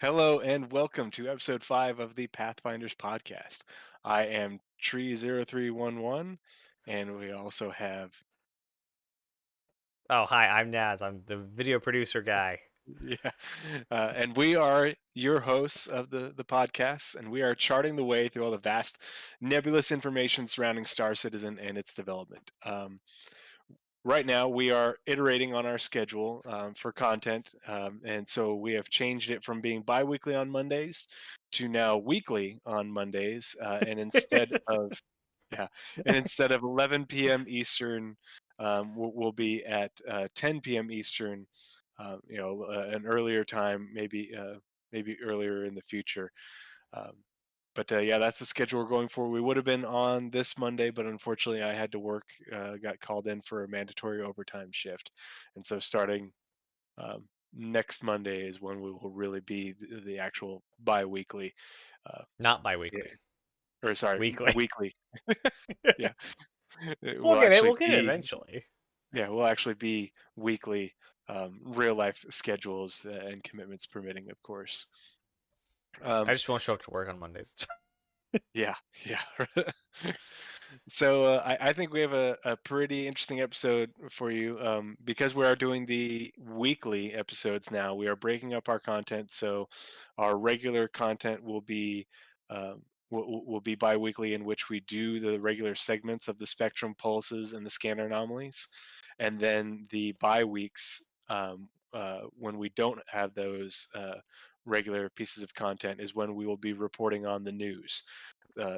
Hello and welcome to episode 5 of the Pathfinders podcast. I am Tree0311, and we also have, Oh, hi, I'm Naz. I'm the video producer guy. yeah, and we are your hosts of the podcast, and we are charting the way through all the vast nebulous information surrounding Star Citizen and its development. Right now, we are iterating on our schedule for content, and so we have changed it from being bi-weekly on Mondays to now weekly on Mondays, and instead of yeah, and instead of 11 p.m. Eastern, we'll be at 10 p.m. Eastern. An earlier time, maybe earlier in the future. Um, but yeah, that's the schedule we're going for. We would have been on this Monday, but unfortunately, I had to work. Got called in for a mandatory overtime shift, and so starting next Monday is when we will really be the actual bi-weekly. Uh, Not yeah, bi-weekly, or sorry, weekly. weekly. Yeah, it We'll will get it. actually We'll get it be. eventually. Yeah, we'll actually be weekly, real life schedules and commitments permitting, of course. I Um, just won't show up to work on Mondays. yeah, yeah. So I think we have a pretty interesting episode for you because we are doing the weekly episodes now. We are breaking up our content, so our regular content um, will be bi-weekly, in which we do the regular segments of the spectrum pulses and the scanner anomalies, and then the bi-weeks when we don't have those regular pieces of content is when we will be reporting on the news.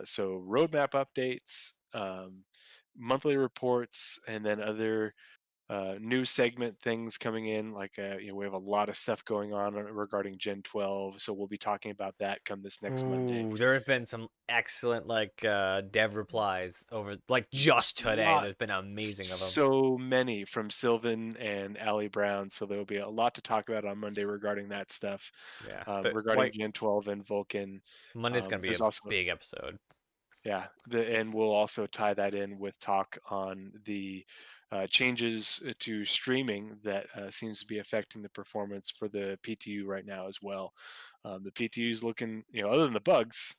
So roadmap updates, monthly reports, and then other news segment things coming in. We have a lot of stuff going on regarding Gen 12, so we'll be talking about that come this next Monday. Ooh, there have been some excellent dev replies over just today. Lot, There's been amazing of them. so many from Sylvan and Allie Brown, so there will be a lot to talk about on Monday regarding that stuff, Yeah, regarding Gen 12 and Vulcan. Monday's gonna be There's a also big episode. Yeah, and we'll also tie that in with talk on the changes to streaming that seems to be affecting the performance for the PTU right now as well. The PTU is looking, other than the bugs,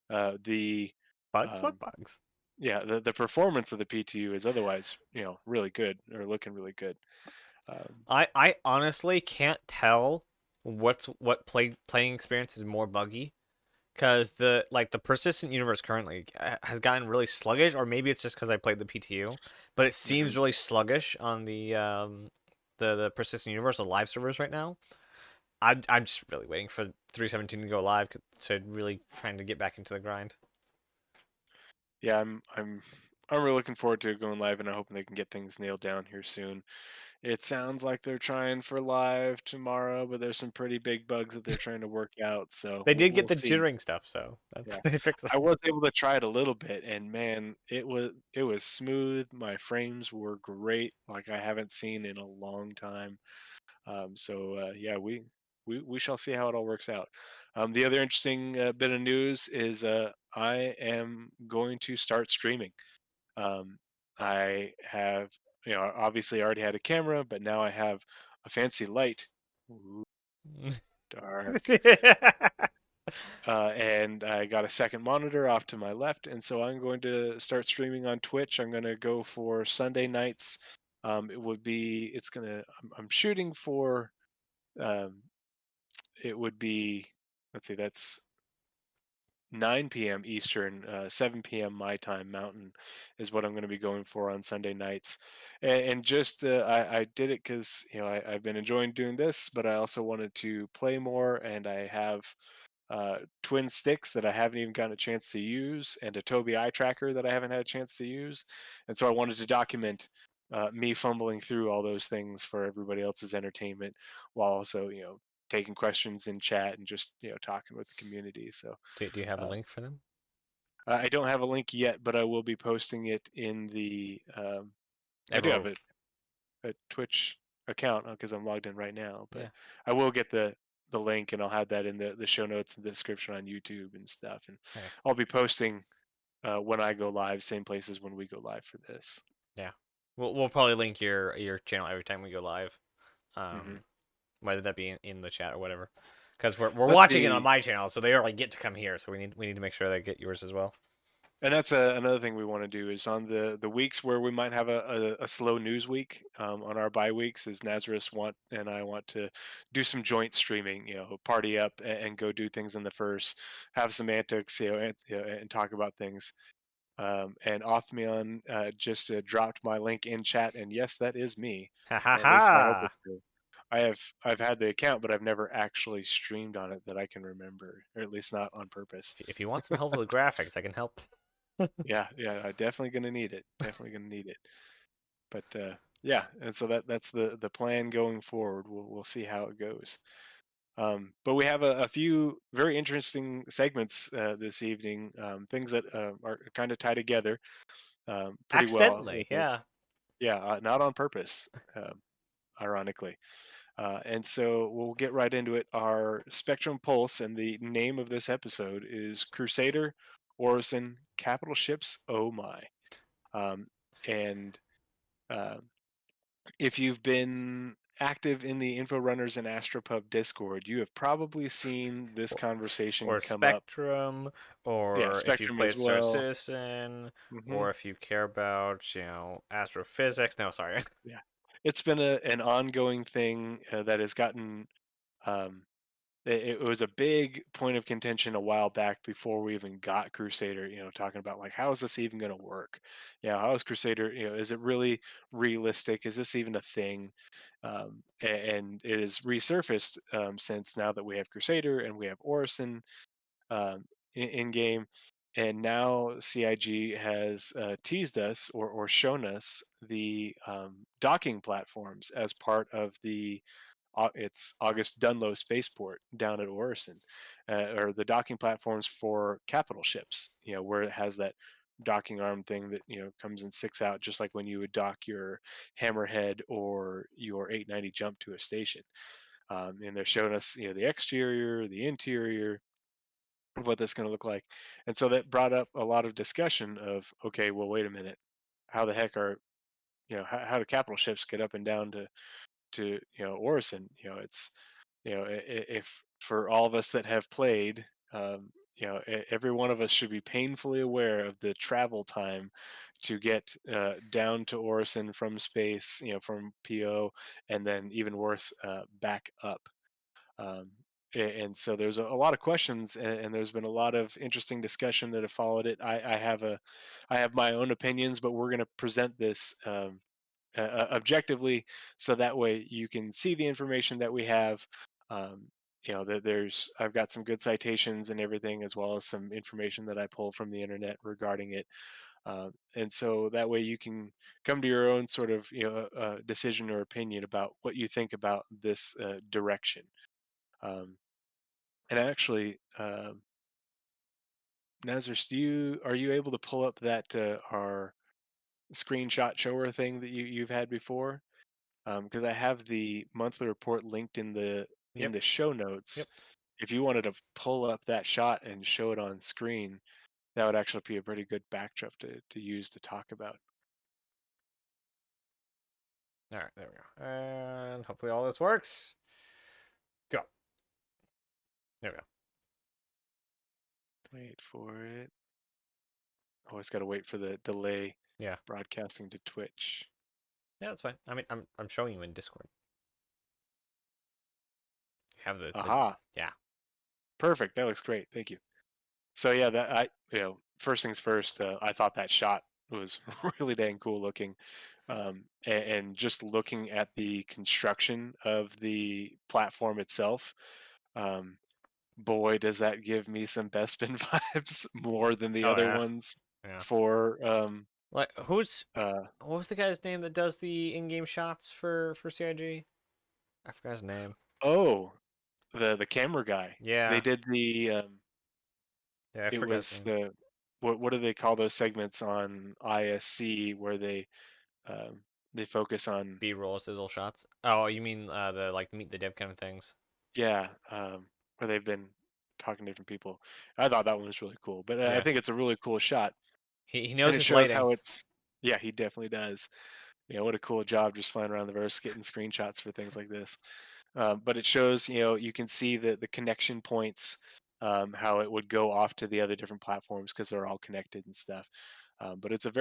the Bugs? What um, bugs? yeah, the performance of the PTU is otherwise, really good or looking really good. Um, I honestly can't tell what playing experience is more buggy because the persistent universe currently has gotten really sluggish, or maybe it's just because I played the PTU, but it seems mhm. really sluggish on the persistent universe, the live servers right now. I'm just really waiting for 317 to go live to really trying to get back into the grind. Yeah, I'm really looking forward to going live, and I'm hoping they can get things nailed down here soon. It sounds like they're trying for live tomorrow, but there's some pretty big bugs that they're trying to work out, so They we'll, did get we'll the see. jittering stuff, so that's Yeah, they fixed I that. was able to try it a little bit, and man, it was smooth. My frames were great, like I haven't seen in a long time. Yeah, we shall see how it all works out. The other interesting bit of news is I am going to start streaming. Um, I have, obviously already had a camera, but now I have a fancy light. Ooh, dark. And I got a second monitor off to my left, and so I'm going to start streaming on Twitch. I'm going to go for Sunday nights. I'm shooting for, um, it would be, let's see, that's 9 p.m. Eastern, 7 p.m. my time Mountain is what I'm going to be going for on Sunday nights. And just I did it because I've been enjoying doing this, but I also wanted to play more, and I have twin sticks that I haven't even gotten a chance to use, and a Tobii eye tracker that I haven't had a chance to use, and so I wanted to document me fumbling through all those things for everybody else's entertainment, while also taking questions in chat and just talking with the community. So Do you have a uh, link for them? I don't have a link yet, but I will be posting it in the. I do have Everyone, a Twitch account because I'm logged in right now, but yeah. I will get the link, and I'll have that in the show notes and the description on YouTube and stuff. And Okay. I'll be posting when I go live, same places when we go live for this. Yeah. We'll probably link your channel every time we go live. Hmm. Um, whether that be in the chat or whatever. because we're Let's watching it on see. my channel, so they already get to come here. So we need to make sure they get yours as well. And that's another thing we want to do is on the weeks where we might have a slow news week on our bye weeks is Nazeris want and I want to do some joint streaming, party up and go do things in the first, have some antics, and talk about things. And Othmion just dropped my link in chat, and yes, that is me. Ha ha At least I hope ha! it's true. I've had the account, but I've never actually streamed on it that I can remember, or at least not on purpose. If you want some help with the graphics, I can help. Yeah, yeah, I definitely gonna need it. Definitely gonna need it. But yeah, and so that's the plan going forward. We'll see how it goes. But we have a few very interesting segments this evening. Things that are kind of tie together pretty well. I Accidentally, think. yeah. Yeah, not on purpose, ironically. And so we'll get right into it. Our Spectrum Pulse, and the name of this episode is Crusader, Orison, Capital Ships. Oh my! Um, and uh, if you've been active in the Info Runners and Astropub Discord, you have probably seen this Or, conversation or come up. Spectrum, Yeah, or if you Spectrum play as Star well. Citizen, Hmm. or if you care about astrophysics. No, sorry. Yeah, it's been an ongoing thing that has gotten. Um, it was a big point of contention a while back before we even got Crusader, talking about like how is this even going to work? How is Crusader, is it really realistic? Is this even a thing? And it has resurfaced since now that we have Crusader and we have Orison in game. And now CIG has teased us or shown us the docking platforms as part of the it's August Dunlo spaceport down at Orison, or the docking platforms for capital ships. Where it has that docking arm thing that comes and sticks out, just like when you would dock your Hammerhead or your 890 jump to a station. And they're showing us, the exterior, the interior of what that's going to look like, and so that brought up a lot of discussion of, okay, well, wait a minute, how the heck are how do capital ships get up and down to Orison? It's if for all of us that have played, every one of us should be painfully aware of the travel time to get down to Orison from space, from PO, and then even worse, back up. Um, and so there's a lot of questions, and there's been a lot of interesting discussion that have followed it. I have my own opinions, but we're going to present this objectively, so that way you can see the information that we have. Um, that I've got some good citations and everything, as well as some information that I pulled from the internet regarding it. And so that way you can come to your own sort of decision or opinion about what you think about this direction. Um, and actually, Nazareth, are you able to pull up that our screenshot shower thing that you've had before? Because I have the monthly report linked in Yep, the show notes. yep. If you wanted to pull up that shot and show it on screen, that would actually be a pretty good backdrop to use to talk about. All right, there we go. And hopefully all this works. Go. There we go. Wait for it. Always got to wait for the delay Yeah, broadcasting to Twitch. yeah, that's fine. I mean, I'm showing you in Discord. You have the Aha! yeah. Perfect. That looks great. Thank you. So yeah, that first things first, I thought that shot was really dang cool looking, and just looking at the construction of the platform itself, um, boy, does that give me some Bespin vibes more than the Oh other yeah, ones yeah. for Like uh, what was the guy's name that does the in-game shots for CIG? I forgot his name. oh, the camera guy. They Yeah, did the yeah, I it forgot his was name. the what do they call those segments on ISC where um, they focus on. B-roll sizzle shots. Oh, you mean the like meet the dev kind of things? Yeah, where they've been talking to different people. I thought that one was really cool, but I Yeah, think it's a really cool shot, he and knows it his shows lighting. how it's. Yeah, he definitely does, What a cool job just flying around the verse, getting screenshots for things like this. But it shows, you can see the connection points, how it would go off to the other different platforms because they're all connected and stuff. But it's a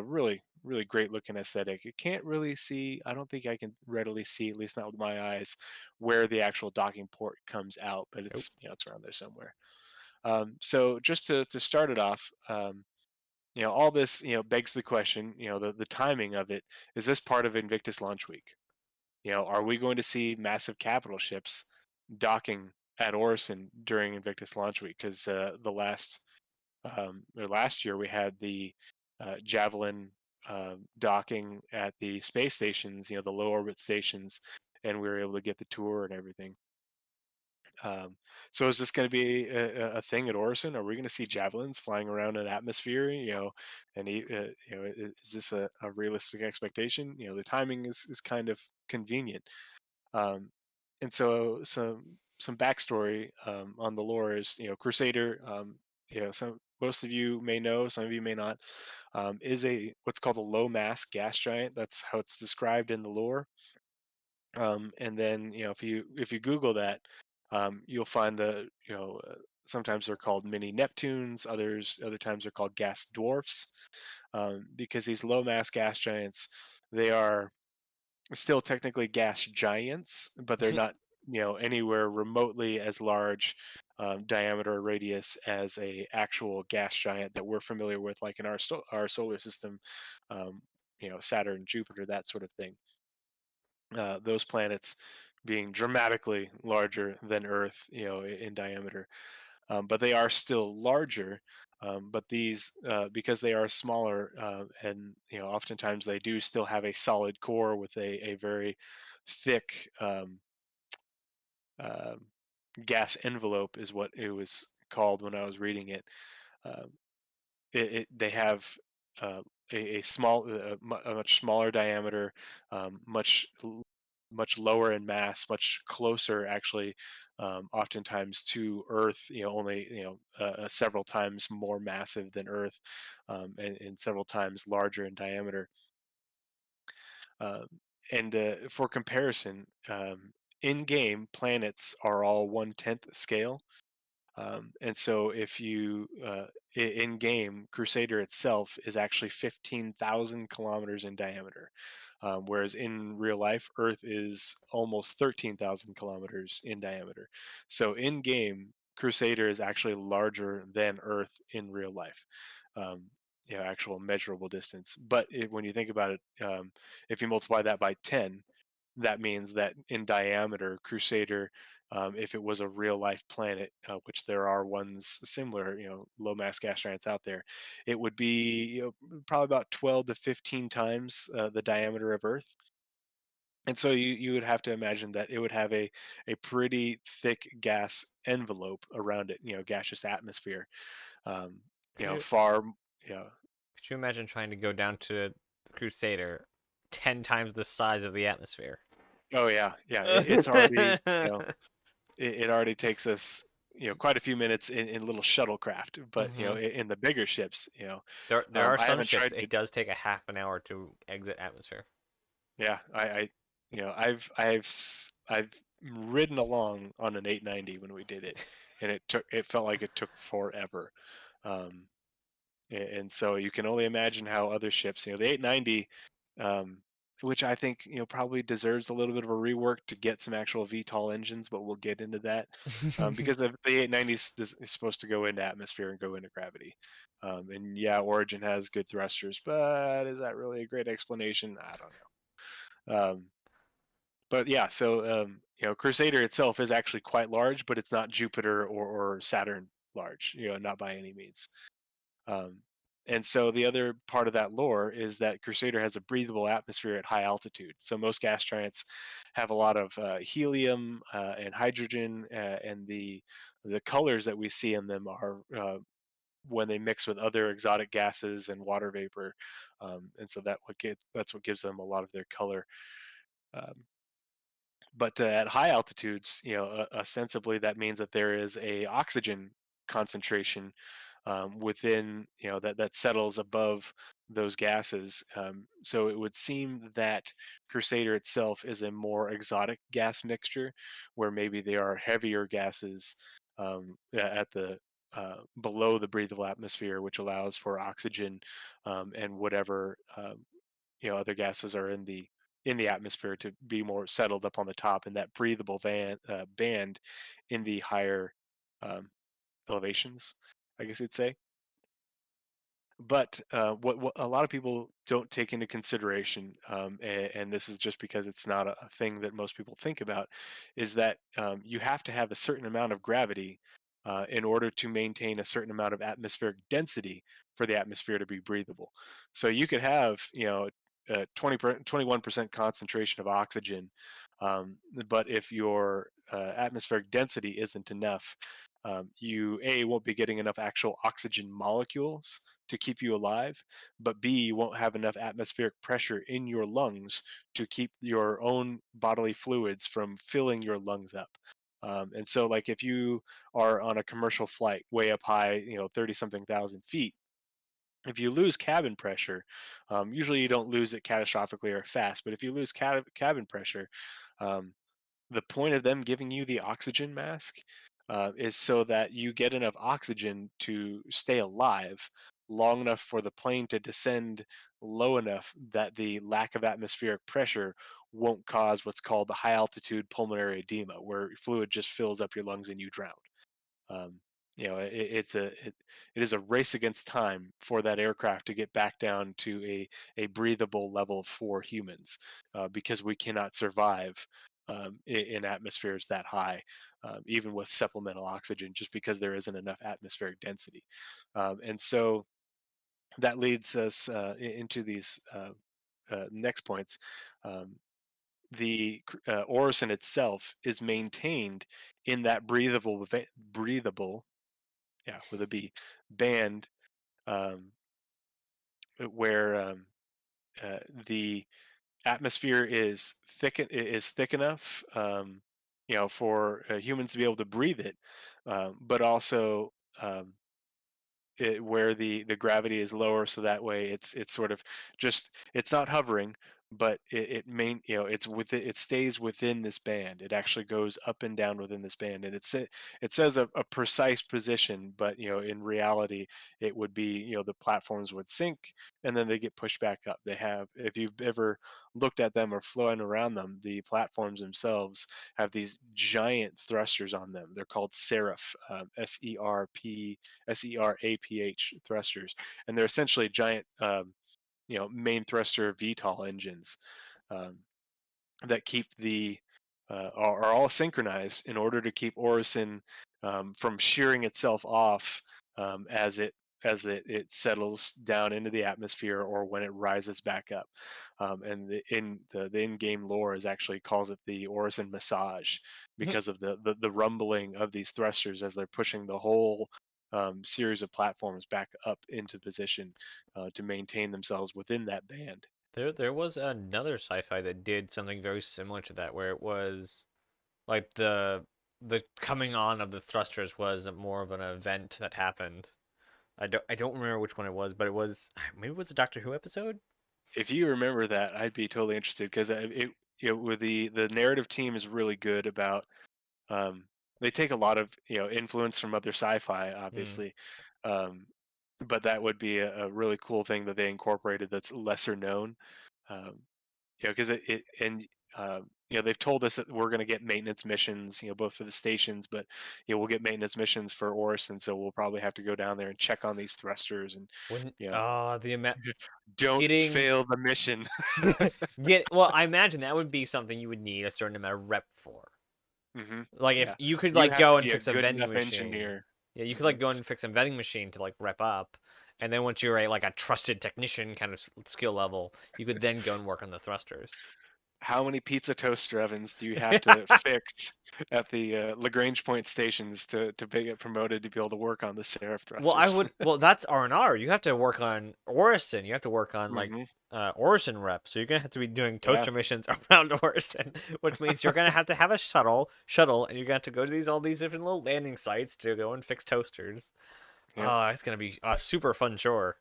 really, really great looking aesthetic. You can't really see, I don't think I can readily see, at least not with my eyes, where the actual docking port comes out, but Nope. it's around there somewhere. So just to start it off, all this, begs the question, the timing of it. Is this part of Invictus launch week? Are we going to see massive capital ships docking at Orison during Invictus launch week? Because or last year we had the Javelin docking at the space stations, the low orbit stations, and we were able to get the tour and everything. Um, so is this going to be a thing at Orison? Are we going to see javelins flying around an atmosphere? Is this a realistic expectation? The timing is kind of convenient. Um, and so some backstory on the lore is, Crusader. Some most of you may know, some of you may not. Is a what's called a low mass gas giant. That's how it's described in the lore. And then, if you Google that, you'll find sometimes they're called mini Neptunes, other times they're called gas dwarfs, because these low mass gas giants, they are still technically gas giants, but they're not, anywhere remotely as large, diameter or radius as a actual gas giant that we're familiar with, like in our solar system, Saturn, Jupiter, that sort of thing. Those planets being dramatically larger than Earth, in diameter, but they are still larger. But these, because they are smaller, and oftentimes they do still have a solid core with a very thick, uh, gas envelope, is what it was called when I was reading it. Um, they have uh, a much smaller diameter, much lower in mass, much closer actually, oftentimes to Earth. Only several times more massive than Earth, and several times larger in diameter. Um, and for comparison, in-game planets are all 1/10 scale. And so if you in game, Crusader itself is actually 15,000 kilometers in diameter, whereas in real life, Earth is almost 13,000 kilometers in diameter. So in game, Crusader is actually larger than Earth in real life. Um, actual measurable distance. But when you think about it, if you multiply that by 10, that means that in diameter, Crusader, if it was a real life planet, which there are ones similar, low mass gas giants out there, it would be, probably about 12 to 15 times the diameter of Earth. And so you would have to imagine that it would have a pretty thick gas envelope around it, gaseous atmosphere. Um, Could you far, you know, could you imagine trying to go down to the Crusader 10 times the size of the atmosphere? oh yeah, yeah, it's already, it already takes us, quite a few minutes in little shuttlecraft. But Hmm. in the bigger ships, There are I some haven't ships tried it to. does take a half an hour to exit atmosphere. Yeah, I've ridden along on an 890 when we did it, and it felt like it took forever. um and so you can only imagine how other ships, the 890, um, which I think, probably deserves a little bit of a rework to get some actual VTOL engines, but we'll get into that, because the 890 is supposed to go into atmosphere and go into gravity. And yeah, Origin has good thrusters, but is that really a great explanation? I don't know. But yeah, so Crusader itself is actually quite large, but it's not Jupiter or Saturn large, not by any means. Um, and so the other part of that lore is that Crusader has a breathable atmosphere at high altitude. So most gas giants have a lot of helium and hydrogen, and the colors that we see in them are, when they mix with other exotic gases and water vapor, and so that's what gives them a lot of their color. Um, but at high altitudes, ostensibly that means that there is a oxygen concentration, within, that settles above those gases. So it would seem that Crusader itself is a more exotic gas mixture, where maybe they are heavier gases at the below the breathable atmosphere, which allows for oxygen and whatever other gases are in the atmosphere to be more settled up on the top, and that breathable band in the higher um, elevations, I guess you'd say. But what a lot of people don't take into consideration, and this is just because it's not a thing that most people think about, is that you have to have a certain amount of gravity in order to maintain a certain amount of atmospheric density for the atmosphere to be breathable. So you could have, 21% concentration of oxygen, but if your atmospheric density isn't enough, you won't be getting enough actual oxygen molecules to keep you alive, but B, you won't have enough atmospheric pressure in your lungs to keep your own bodily fluids from filling your lungs up. And so, like, if you are on a commercial flight way up high, 30 something thousand feet, if you lose cabin pressure, usually you don't lose it catastrophically or fast, but if you lose cabin pressure, um, the point of them giving you the oxygen mask is so that you get enough oxygen to stay alive long enough for the plane to descend low enough that the lack of atmospheric pressure won't cause what's called the high altitude pulmonary edema, where fluid just fills up your lungs and you drown. um, it is a race against time for that aircraft to get back down to a breathable level for humans, because we cannot survive in atmospheres that high, even with supplemental oxygen, just because there isn't enough atmospheric density. And so that leads us into these next points. Um, the Orison itself is maintained in that breathable, yeah, with a B, band, um, where uh, the atmosphere is thick enough, for humans to be able to breathe it, but also um, where the gravity is lower, so that way it's sort of just, it's not hovering, but it stays within this band. It actually goes up and down within this band, and it says a precise position, but in reality it would be, the platforms would sink and then they get pushed back up. They have, if you've ever looked at them or flown around them, the platforms themselves have these giant thrusters on them. They're called seraph, SERAPH thrusters, and they're essentially giant, main thruster VTOL engines um, that keep are all synchronized in order to keep Orison from shearing itself off as it settles down into the atmosphere, or when it rises back up. And the in-game lore is actually calls it the Orison massage, because of the rumbling of these thrusters as they're pushing the whole series of platforms back up into position to maintain themselves within that band. There was another sci-fi that did something very similar to that, where it was like the coming on of the thrusters was more of an event that happened. I don't remember which one it was, but it was maybe it was a Doctor Who episode. If you remember that, I'd be totally interested, because with the narrative team is really good about, um, they take a lot of influence from other sci-fi, Mm. obviously, um, but that would be a really cool thing that they incorporated that's lesser known. um, because it and they've told us that we're going to get maintenance missions, both for the stations, but we'll get maintenance missions for Orison, so we'll probably have to go down there and check on these thrusters, and When you know the amount don't getting fail the mission. I imagine that would be something you would need a certain amount of rep for. Hmm. Like if Yeah, you could you like have to go and be a fix a good vending enough machine. engineer. Yeah, you could Hmm. like go and fix a vending machine to like rep up, and then once you're a trusted technician kind of skill level, you could then go and work on the thrusters. How many pizza toaster ovens do you have to fix at the Lagrange point stations to get promoted to be able to work on the Seraph Well, I thrusters? would. Well, that's R&R. You have to work on Orison. You have to work on like Hmm. Orison rep. So you're gonna have to be doing Yeah. toaster missions around Orison, which means you're gonna have a shuttle, and you're gonna have to go to all these different little landing sites to go and fix toasters. You know, Oh, it's gonna be a super fun chore.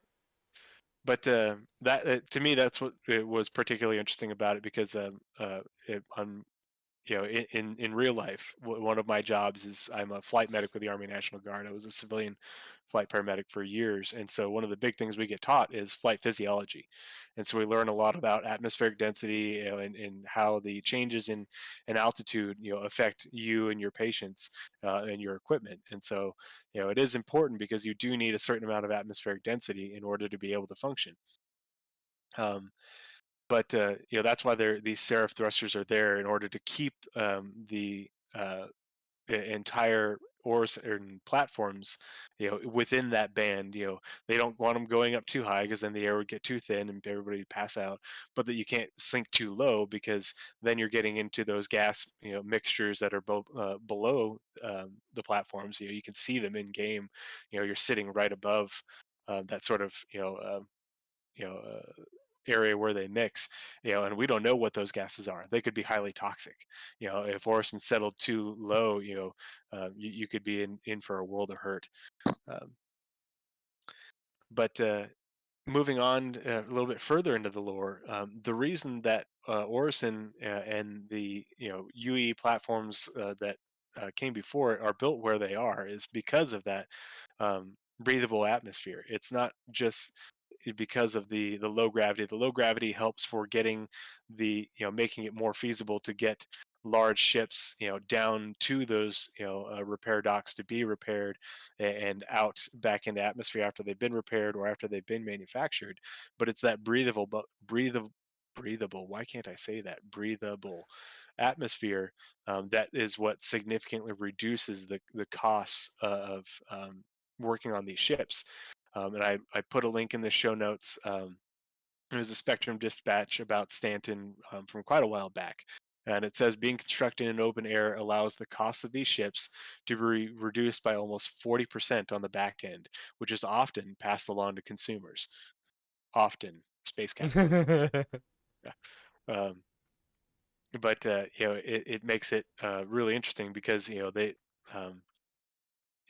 but that to me, that's what it was particularly interesting about it because on in real life, one of my jobs is I'm a flight medic with the Army National Guard. I was a civilian flight paramedic for years, and so one of the big things we get taught is flight physiology, and so we learn a lot about atmospheric density, and how the changes in altitude, affect you and your patients and your equipment. And so, it is important because you do need a certain amount of atmospheric density in order to be able to function. Um, but that's why these serif thrusters are there in order to keep the entire Orison platforms, within that band. They don't want them going up too high because then the air would get too thin and everybody would pass out. But that you can't sink too low because then you're getting into those gas, mixtures that are below the platforms. You can see them in game. You're sitting right above that sort of you know. Area where they mix, and we don't know what those gases are. They could be highly toxic. If Orson settled too low, you could be in for a world of hurt. Um, but moving on a little bit further into the lore, the reason that Orison and the UE platforms that came before it are built where they are is because of that breathable atmosphere. It's not just because of the low gravity. The low gravity helps for getting making it more feasible to get large ships down to those repair docks to be repaired and out back into atmosphere after they've been repaired or after they've been manufactured. But it's that breathable, why can't I say that, breathable atmosphere, that is what significantly reduces the costs of working on these ships. And I put a link in the show notes. It was a Spectrum dispatch about Stanton from quite a while back. And it says being constructed in open air allows the cost of these ships to be reduced by almost 40% on the back end, which is often passed along to consumers. Often, space capitalism. Yeah. Um, but it makes it really interesting because they um,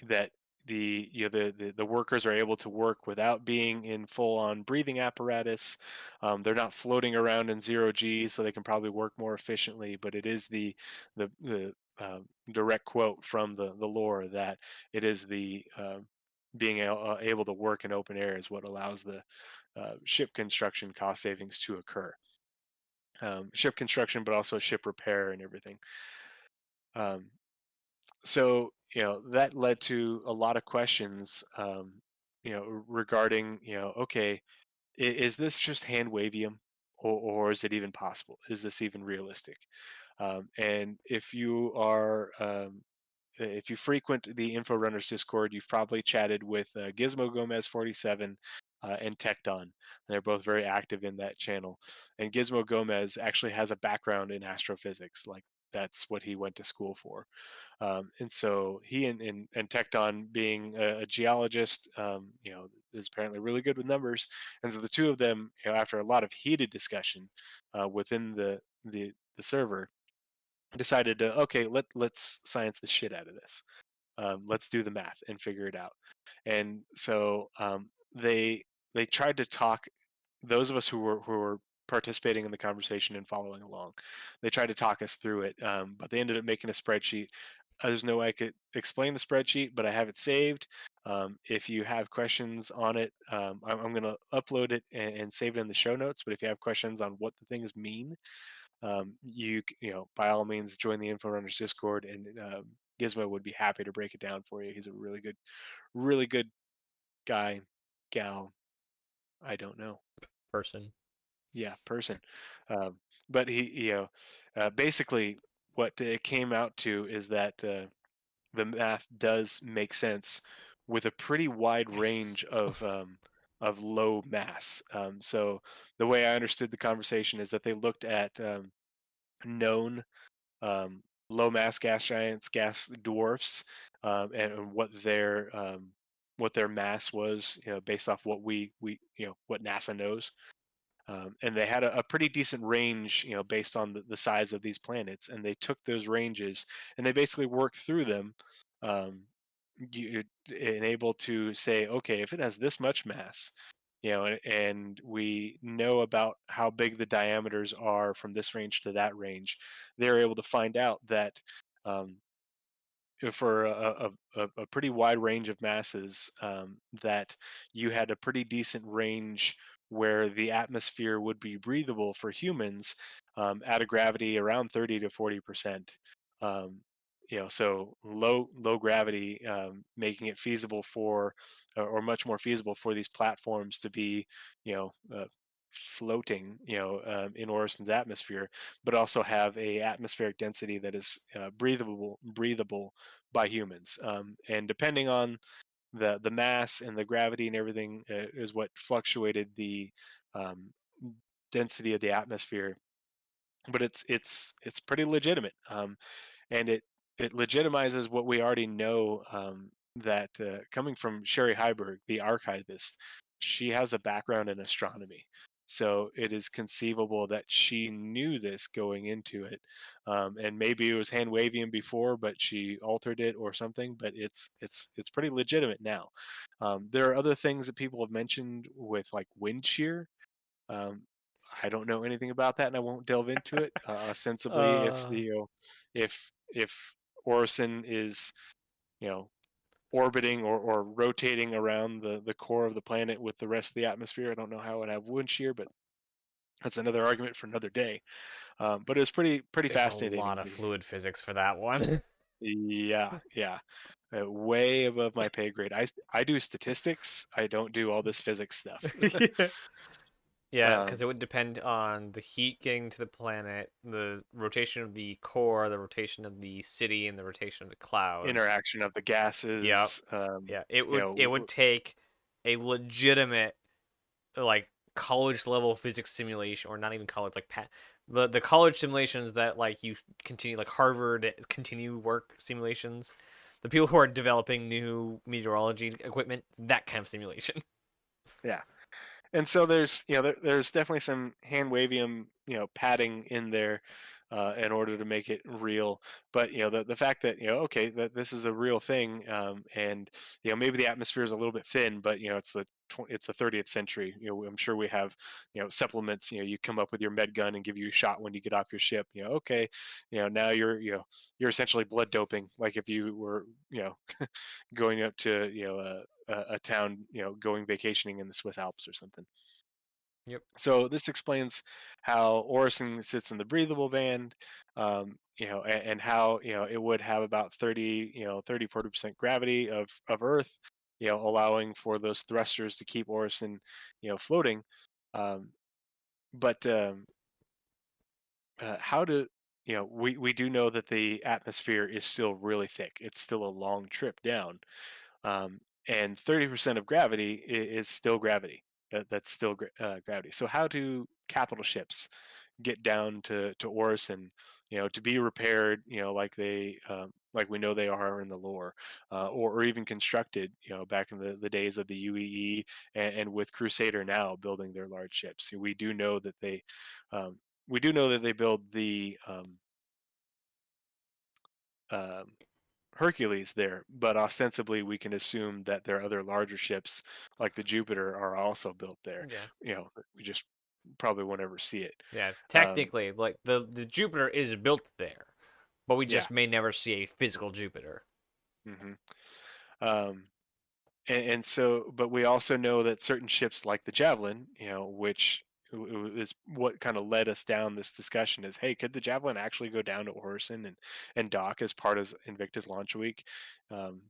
that the workers are able to work without being in full on breathing apparatus. They're not floating around in zero G, so they can probably work more efficiently. But it is the direct quote from the lore that it is the being able to work in open air is what allows the ship construction cost savings to occur. Ship construction, but also ship repair and everything. Um, so that led to a lot of questions, regarding, okay, is this just hand wavium, or is it even possible, is this even realistic? And if you frequent the Info Runners Discord, you've probably chatted with Gizmo Gomez 47 and Tecton. They're both very active in that channel. And Gizmo Gomez actually has a background in astrophysics, like that's what he went to school for. And so he and Tecton, being a geologist, is apparently really good with numbers. And so the two of them, after a lot of heated discussion within the server, decided to, okay, let's science the shit out of this. Let's do the math and figure it out. And so they tried to talk, those of us who were participating in the conversation and following along. They tried to talk us through it, but they ended up making a spreadsheet. There's no way I could explain the spreadsheet, but I have it saved. If you have questions on it, I'm going to upload it and save it in the show notes. But if you have questions on what the things mean, by all means join the Info Runners Discord, and Gizmo would be happy to break it down for you. He's a really good guy, gal. I don't know. Person. Yeah, person. Um, but basically, what it came out to is that the math does make sense with a pretty wide Nice. range of low mass. So the way I understood the conversation is that they looked at known low mass gas giants, gas dwarfs, and what their mass was, based off what we what NASA knows. And they had a pretty decent range, based on the size of these planets. And they took those ranges and they basically worked through them, um, and able to say, okay, if it has this much mass, and we know about how big the diameters are from this range to that range, they're able to find out that um, for a pretty wide range of masses, that you had a pretty decent range where the atmosphere would be breathable for humans, at a gravity around 30 to 40%. Um, so low gravity, making it feasible for, or much more feasible for these platforms to be, you know, uh, floating, in Orison's atmosphere, but also have a atmospheric density that is breathable by humans. And depending on the mass and the gravity and everything, is what fluctuated the um, density of the atmosphere. But it's pretty legitimate, and it legitimizes what we already know. That coming from Sherry Heiberg, the archivist, she has a background in astronomy. So it is conceivable that she knew this going into it, and maybe it was hand waving before, but she altered it or something. But it's pretty legitimate now. There are other things that people have mentioned with like wind shear. um, I don't know anything about that, and I won't delve into it. Ostensibly, Uh, if Orison is, you know orbiting or rotating around the core of the planet with the rest of the atmosphere, I don't know how it would have wind shear, but that's another argument for another day. But it was pretty there's a fascinating lot to of me. fluid physics for that one. Yeah, yeah, way above my pay grade. I do statistics. I don't do all this physics stuff. Yeah. Yeah, because um, it would depend on the heat getting to the planet, the rotation of the core, the rotation of the city, and the rotation of the clouds. Interaction of the Yep. gases. Yeah, You it would know, take a legitimate like college level physics simulation, or not even college, like the college simulations that like you continue, like Harvard continue work simulations. The people who are developing new meteorology equipment, that kind of simulation. yeah. And so there's there's definitely some hand wavium, padding in there, in order to make it real. But the fact that, okay, that this is a real thing, and maybe the atmosphere is a little bit thin, but it's the 30th century. I'm sure we have supplements. You come up with your med gun and give you a shot when you get off your ship. Okay, now you're essentially blood doping, like if you were going up to a town, going vacationing in the Swiss Alps or something. Yep. So this explains how Orison sits in the breathable band, and how it would have about 30, 40% gravity of Earth, allowing for those thrusters to keep Orison, floating. Um, but how do we do know that the atmosphere is still really thick. It's still a long trip down, and 30% of gravity is still gravity. That's still gravity. So how do capital ships get down to Orison, to be repaired, like we know they are in the lore, or even constructed, back in the days of the UEE, and with Crusader now building their large ships. Um, we do know that they build the um, Hercules there, but ostensibly we can assume that their other larger ships, like the Jupiter, are also built there. Yeah. We just probably won't ever see it. Yeah. Um, Technically, like the Jupiter is built there, but we yeah. just may never see a physical Jupiter. hmm Um, and so, but we also know that certain ships, like the Javelin, which is what kind of led us down this discussion, is, hey, could the Javelin actually go down to Orison and dock as part of Invictus launch week? Um,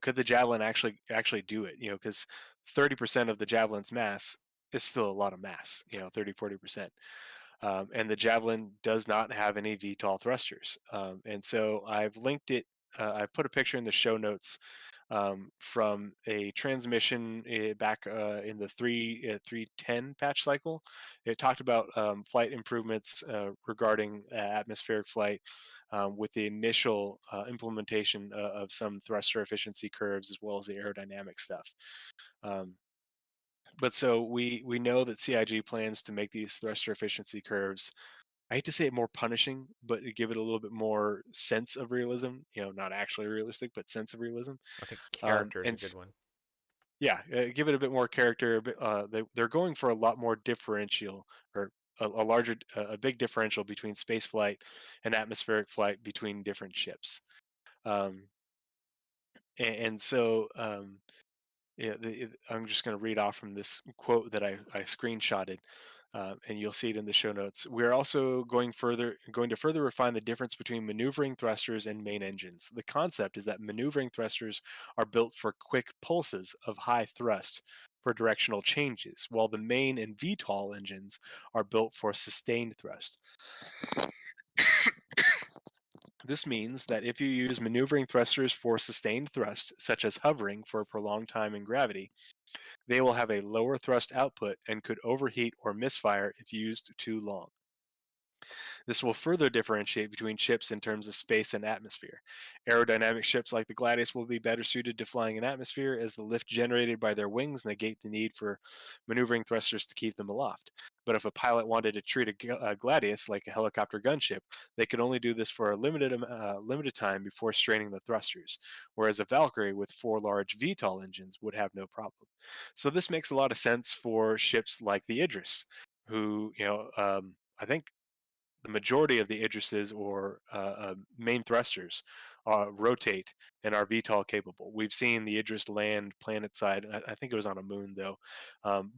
could the Javelin actually do it? Because 30% of the Javelin's mass is still a lot of mass. 30-40%. And the Javelin does not have any VTOL thrusters. And so I've linked it. I've put a picture in the show notes, from a transmission, back in the 310 patch cycle. It talked about flight improvements, regarding atmospheric flight, with the initial implementation of some thruster efficiency curves, as well as the aerodynamic stuff. Um, but so we know that CIG plans to make these thruster efficiency curves I hate to say it more punishing, but give it a little bit more sense of realism. Not actually realistic, but sense of realism. I think Um, character is and a good s- one. yeah, give it a bit more character. They're going for a lot more differential, or a larger, a big differential between space flight and atmospheric flight between different ships. Um, and so yeah, I'm just going to read off from this quote that I screenshotted, and you'll see it in the show notes. We're also going to further refine the difference between maneuvering thrusters and main engines. The concept is that maneuvering thrusters are built for quick pulses of high thrust for directional changes, while the main and VTOL engines are built for sustained thrust. This means that if you use maneuvering thrusters for sustained thrust, such as hovering for a prolonged time in gravity, they will have a lower thrust output and could overheat or misfire if used too long. This will further differentiate between ships in terms of space and atmosphere. Aerodynamic ships like the Gladius will be better suited to flying in atmosphere, as the lift generated by their wings negate the need for maneuvering thrusters to keep them aloft. But if a pilot wanted to treat a Gladius like a helicopter gunship, they could only do this for a limited time before straining the thrusters, whereas a Valkyrie with four large VTOL engines would have no problem. So this makes a lot of sense for ships like the Idris, who, I think the majority of the Idrises, or main thrusters, rotate and are VTOL capable. We've seen the Idris land planet side. I think it was on a moon though,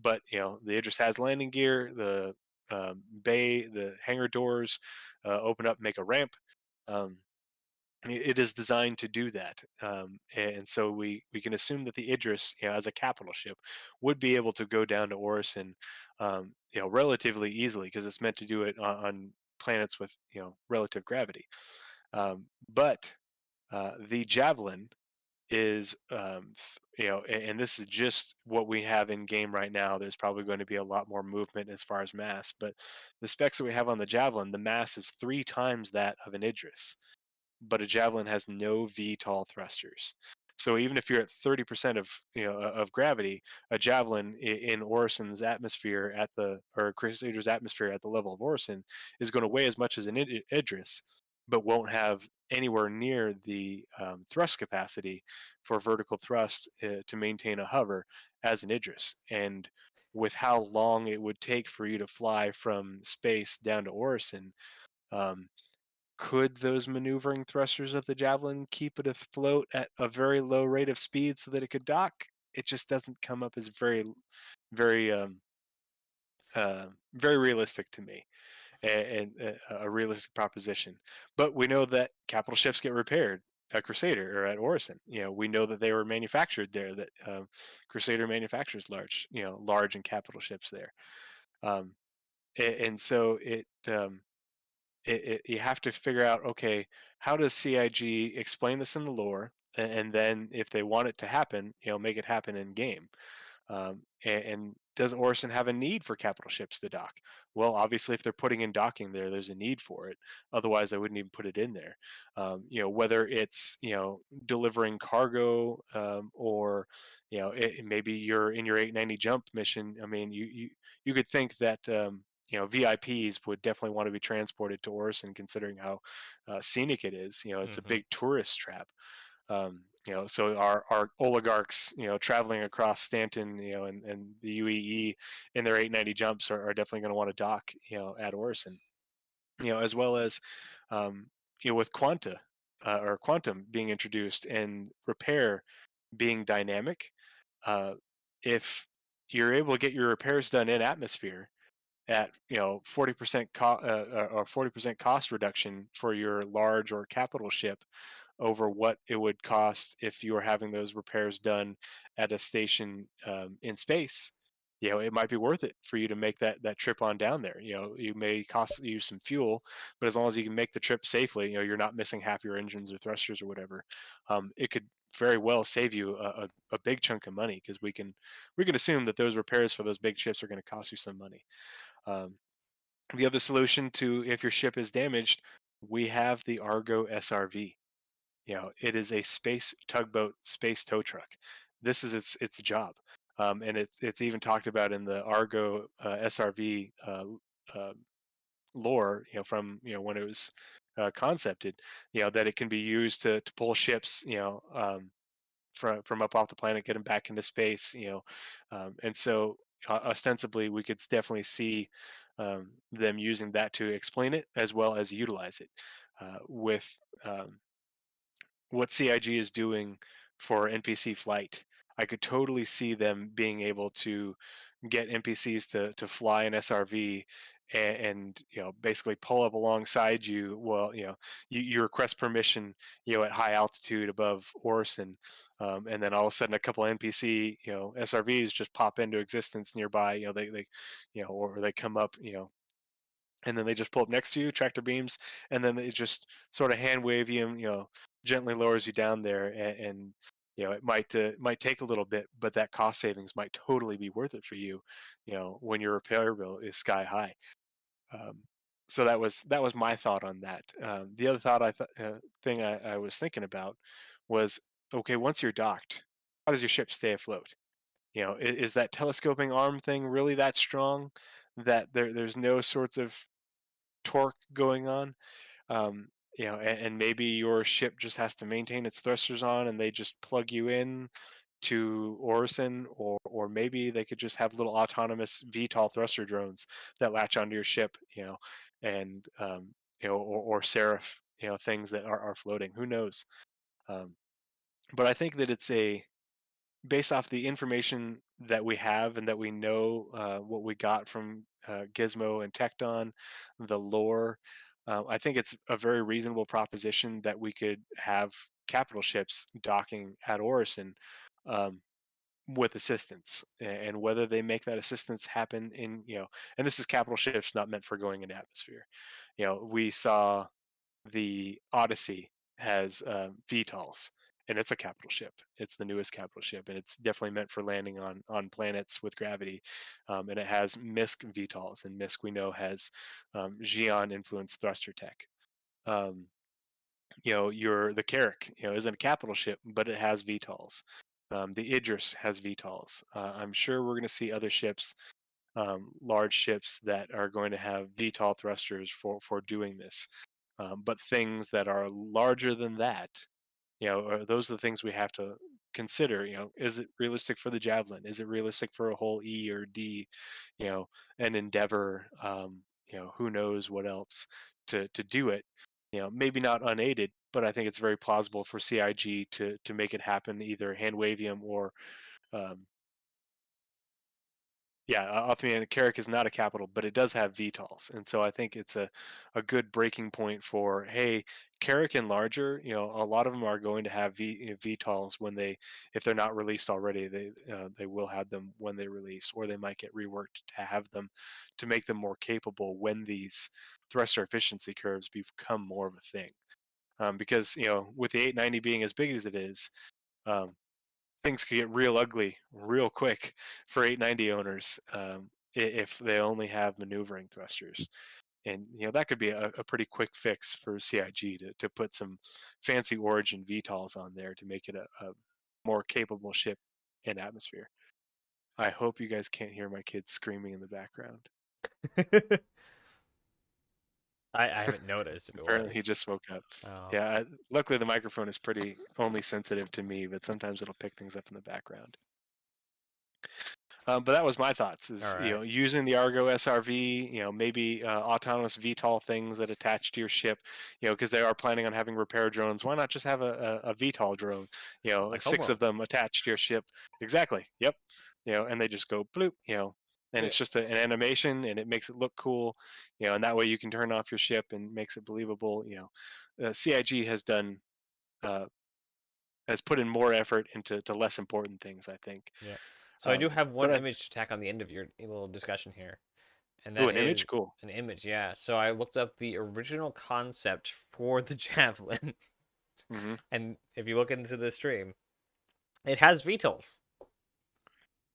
but the Idris has landing gear. The the hangar doors open up, make a ramp. Um, it is designed to do that, and so we can assume that the Idris, as a capital ship, would be able to go down to Orison, relatively easily, because it's meant to do it on planets with relative gravity. But the Javelin is, and this is just what we have in game right now. There's probably going to be a lot more movement as far as mass, but the specs that we have on the Javelin, the mass is 3 times that of an Idris, but a javelin has no VTOL thrusters. So even if you're at 30% of gravity, a javelin in Orison's atmosphere or Crusader's atmosphere at the level of Orison is going to weigh as much as an Idris, but won't have anywhere near the thrust capacity for vertical thrust to maintain a hover as an Idris. And with how long it would take for you to fly from space down to Orison, um, could those maneuvering thrusters of the Javelin keep it afloat at a very low rate of speed so that it could dock? It just doesn't come up as very, very realistic to me, and a realistic proposition. But we know that capital ships get repaired at Crusader or at Orison. We know that they were manufactured there. That Crusader manufactures large and capital ships there, um, and so you have to figure out, okay, how does CIG explain this in the lore, and then if they want it to happen, make it happen in game. And does Orison have a need for capital ships to dock? Well, obviously, if they're putting in docking there, there's a need for it. Otherwise, I wouldn't even put it in there. Whether it's delivering cargo, or maybe you're in your 890 jump mission. I mean, you could think that VIPs would definitely want to be transported to Orison, considering how scenic it is. It's a Hmm. big tourist trap. So our oligarchs, traveling across Stanton, and the UEE in their 890 jumps are definitely going to want to dock, at Orison, as well as, um, with Quanta, or Quantum being introduced, and repair being dynamic. Uh, if you're able to get your repairs done in atmosphere at 40% or 40% cost reduction for your large or capital ship over what it would cost if you were having those repairs done at a station, in space, it might be worth it for you to make that trip on down there. You may cost you some fuel, but as long as you can make the trip safely, you're not missing half your engines or thrusters or whatever. It could very well save you a big chunk of money, because we can assume that those repairs for those big ships are going to cost you some money. Um, the other solution to, if your ship is damaged, we have the Argo SRV. It is a space tugboat, space tow truck. This is its job, and it's even talked about in the Argo SRV lore, from when it was concepted, that it can be used to pull ships, from up off the planet, get them back into space, and so ostensibly we could definitely see them using that to explain it as well as utilize it with what CIG is doing for NPC flight. I could totally see them being able to get NPCs to fly an SRV and basically pull up alongside you. Well, you request permission, at high altitude above Orison, and then all of a sudden a couple of NPC SRVs just pop into existence nearby. They or they come up, and then they just pull up next to you, tractor beams, and then they just sort of hand wave you, gently lowers you down there, and it might take a little bit, but that cost savings might totally be worth it for you, when your repair bill is sky high. Um, so that was my thought on that. The other thing I was thinking about was, okay, once you're docked, how does your ship stay afloat? Is that telescoping arm thing really that strong that there's no sorts of torque going on? um, and maybe your ship just has to maintain its thrusters on, and they just plug you in to Orison, or maybe they could just have little autonomous VTOL thruster drones that latch onto your ship, and or Seraph, things that are floating. Who knows? Um, but I think that it's a based off the information that we have and that we know, what we got from Gizmo and Tecton, the lore. I think it's a very reasonable proposition that we could have capital ships docking at Orison, um, with assistance, and whether they make that assistance happen in, and this is capital ships not meant for going in atmosphere. We saw the Odyssey has VTOLs, and it's a capital ship. It's the newest capital ship, and it's definitely meant for landing on planets with gravity. And it has MISC VTOLs, and MISC we know has Xeon influenced thruster tech. Um, your the Carrack, isn't a capital ship, but it has VTOLs. The Idris has VTOLs. I'm sure we're going to see other ships, large ships that are going to have VTOL thrusters for doing this. But things that are larger than that, those are the things we have to consider. Is it realistic for the Javelin? Is it realistic for a whole E or D? You know, an Endeavor. Who knows what else to do it? Maybe not unaided, but I think it's very plausible for CIG to make it happen, either hand wavium or um, yeah, Othman Carrick is not a capital, but it does have VTOLs, and so I think it's a good breaking point for, hey, Carrick and larger. A lot of them are going to have VTOLs when if they're not released already, they will have them when they release, or they might get reworked to have them to make them more capable when these thruster efficiency curves become more of a thing. Because with the 890 being as big as it is, um, things could get real ugly real quick for 890 owners, if they only have maneuvering thrusters. And that could be a pretty quick fix for CIG to put some fancy Origin VTOLs on there to make it a more capable ship in atmosphere. I hope you guys can't hear my kids screaming in the background. I haven't noticed if it Apparently he was. just woke up. Oh. Yeah, luckily the microphone is pretty only sensitive to me, but sometimes it'll pick things up in the background. But that was my thoughts. Is All right. using the Argo SRV, maybe autonomous VTOL things that attach to your ship, because they are planning on having repair drones. Why not just have a VTOL drone? Like Six Homeworld. of them attached to your ship. Exactly. Yep. And they just go bloop. And Yeah. it's just an animation, and it makes it look cool. And that way you can turn off your ship and makes it believable. CIG uh, has put in more effort into less important things, I think. Yeah. So I do have one But image to tack on the end of your little discussion here, and oh, that an image, is cool. an image. Yeah. So I looked up the original concept for the Javelin, Hmm. and if you look into the stream, it has VTOLs.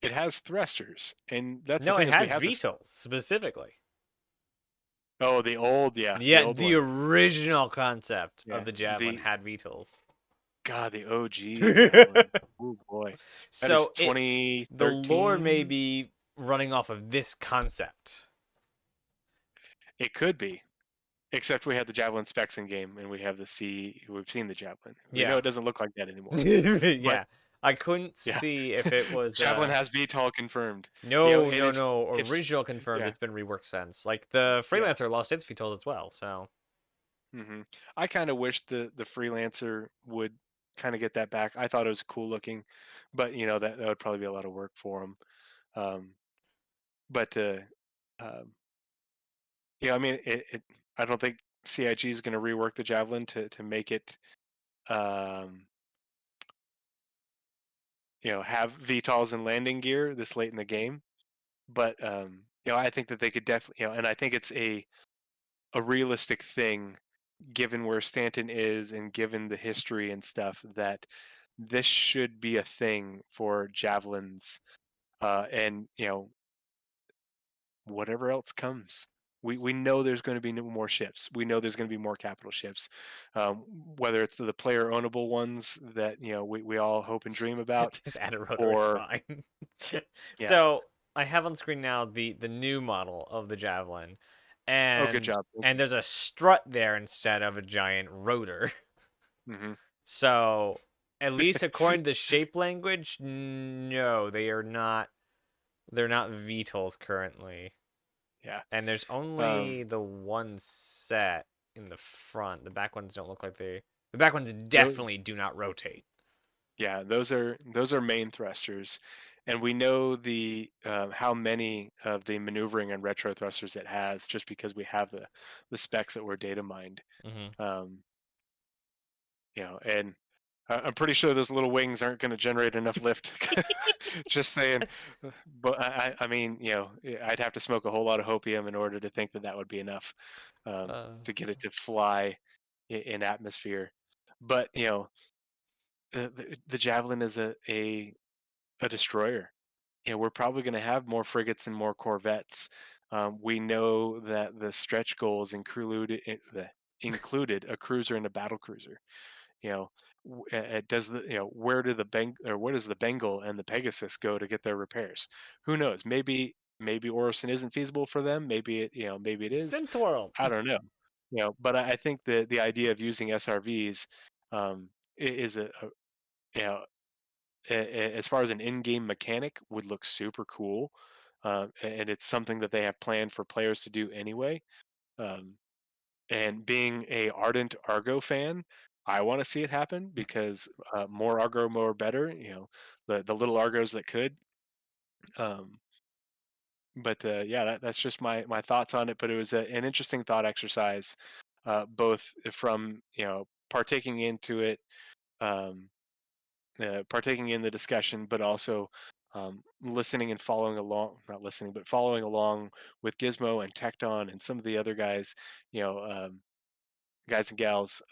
It has thrusters, and that's the No, it thing is we has have this. VTOLs specifically. Oh, the old, yeah, the Yeah, old the one. original concept Yeah, of the Javelin the had VTOLs. God, the OG Javelin. Oh boy, that is So the lore may 2013. be running off of this concept. It could be, except we had the javelin specs in game, and we have the C. We've seen the javelin. We know Yeah. it doesn't look like that anymore. But Yeah. I couldn't yeah, see if it was javelin has VTOL confirmed. no, And no, no. if Original confirmed. yeah, It's been reworked since. Like the yeah. freelancer lost its VTOLs as well. So I kind of wish the freelancer would kind of get that back. I thought it was cool looking, but that would probably be a lot of work for him. Um, but um, I mean, I don't think CIG is going to rework the javelin to make it um, have VTOLs and landing gear this late in the game. But I think that they could definitely, and I think it's a realistic thing given where Stanton is and given the history and stuff that this should be a thing for javelins, and whatever else comes. We know there's going to be more ships. We know there's going to be more capital ships, um, whether it's the player ownable ones that we all hope and dream about, just add a rotor. It's or fine. yeah. So I have on screen now the new model of the javelin, Oh, good and job. Thank and you. there's a strut there instead of a giant rotor. Hmm. So at least according to the shape language, no, they are not. They're not VTOLs currently, Yeah. and there's Um, only the one set in the front. The back ones don't look like they. The back ones tho- definitely do not rotate. yeah, those are main thrusters, and we know the how many of the maneuvering and retro thrusters it has just because we have the specs that were data mined. Hmm. Um, and I'm pretty sure those little wings aren't going to generate enough lift. Just saying. But I mean, I'd have to smoke a whole lot of hopium in order to think that that would be enough to get it to fly in atmosphere. But the javelin is a destroyer. We're probably going to have more frigates and more corvettes. We know that the stretch goals included a cruiser and a battle cruiser. You know, does the where do the where does the Bengal and the Pegasus go to get their repairs? Who knows? Maybe Orison isn't feasible for them. Maybe it is. Synth World. I don't know. But I think the idea of using SRVs is you know as far as an in-game mechanic would look super cool, and it's something that they have planned for players to do anyway. Um, and being a ardent Argo fan, I want to see it happen because more Argo, more better. The little Argos that could. Um, but yeah, that's just my thoughts on it. But it was an interesting thought exercise, both from partaking into it. Um, partaking in the discussion, but also listening and following along, not listening, but following along with Gizmo and Tecton and some of the other guys, you know, um, guys and gals,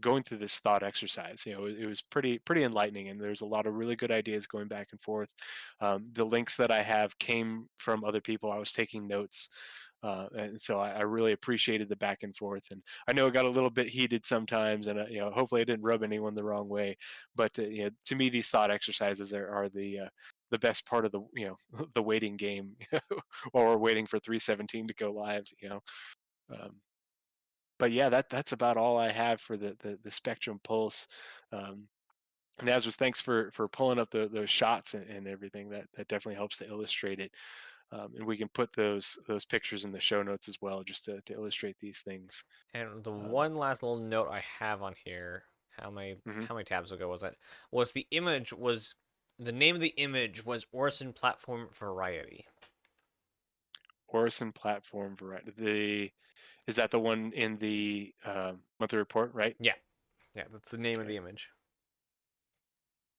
going through this thought exercise. It was pretty enlightening, and there's a lot of really good ideas going back and forth. The links that I have came from other people. I was taking notes. And so I really appreciated the back and forth, and I know it got a little bit heated sometimes, and hopefully I didn't rub anyone the wrong way. But to me, these thought exercises are the best part of the the waiting game, while we're waiting for 317 to go live. Um, but yeah, that's about all I have for the Spectrum Pulse. Um, and as was thanks for pulling up those shots and everything. That definitely helps to illustrate it. And we can put those pictures in the show notes as well, just to illustrate these things. And the Um, one last little note I have on here, mhm. how many tabs ago was that? Was the image was the name of the image was Orison Platform Variety. Orison platform variety. Is that the one in the monthly report, right? Yeah, yeah, that's the name of Okay. the image.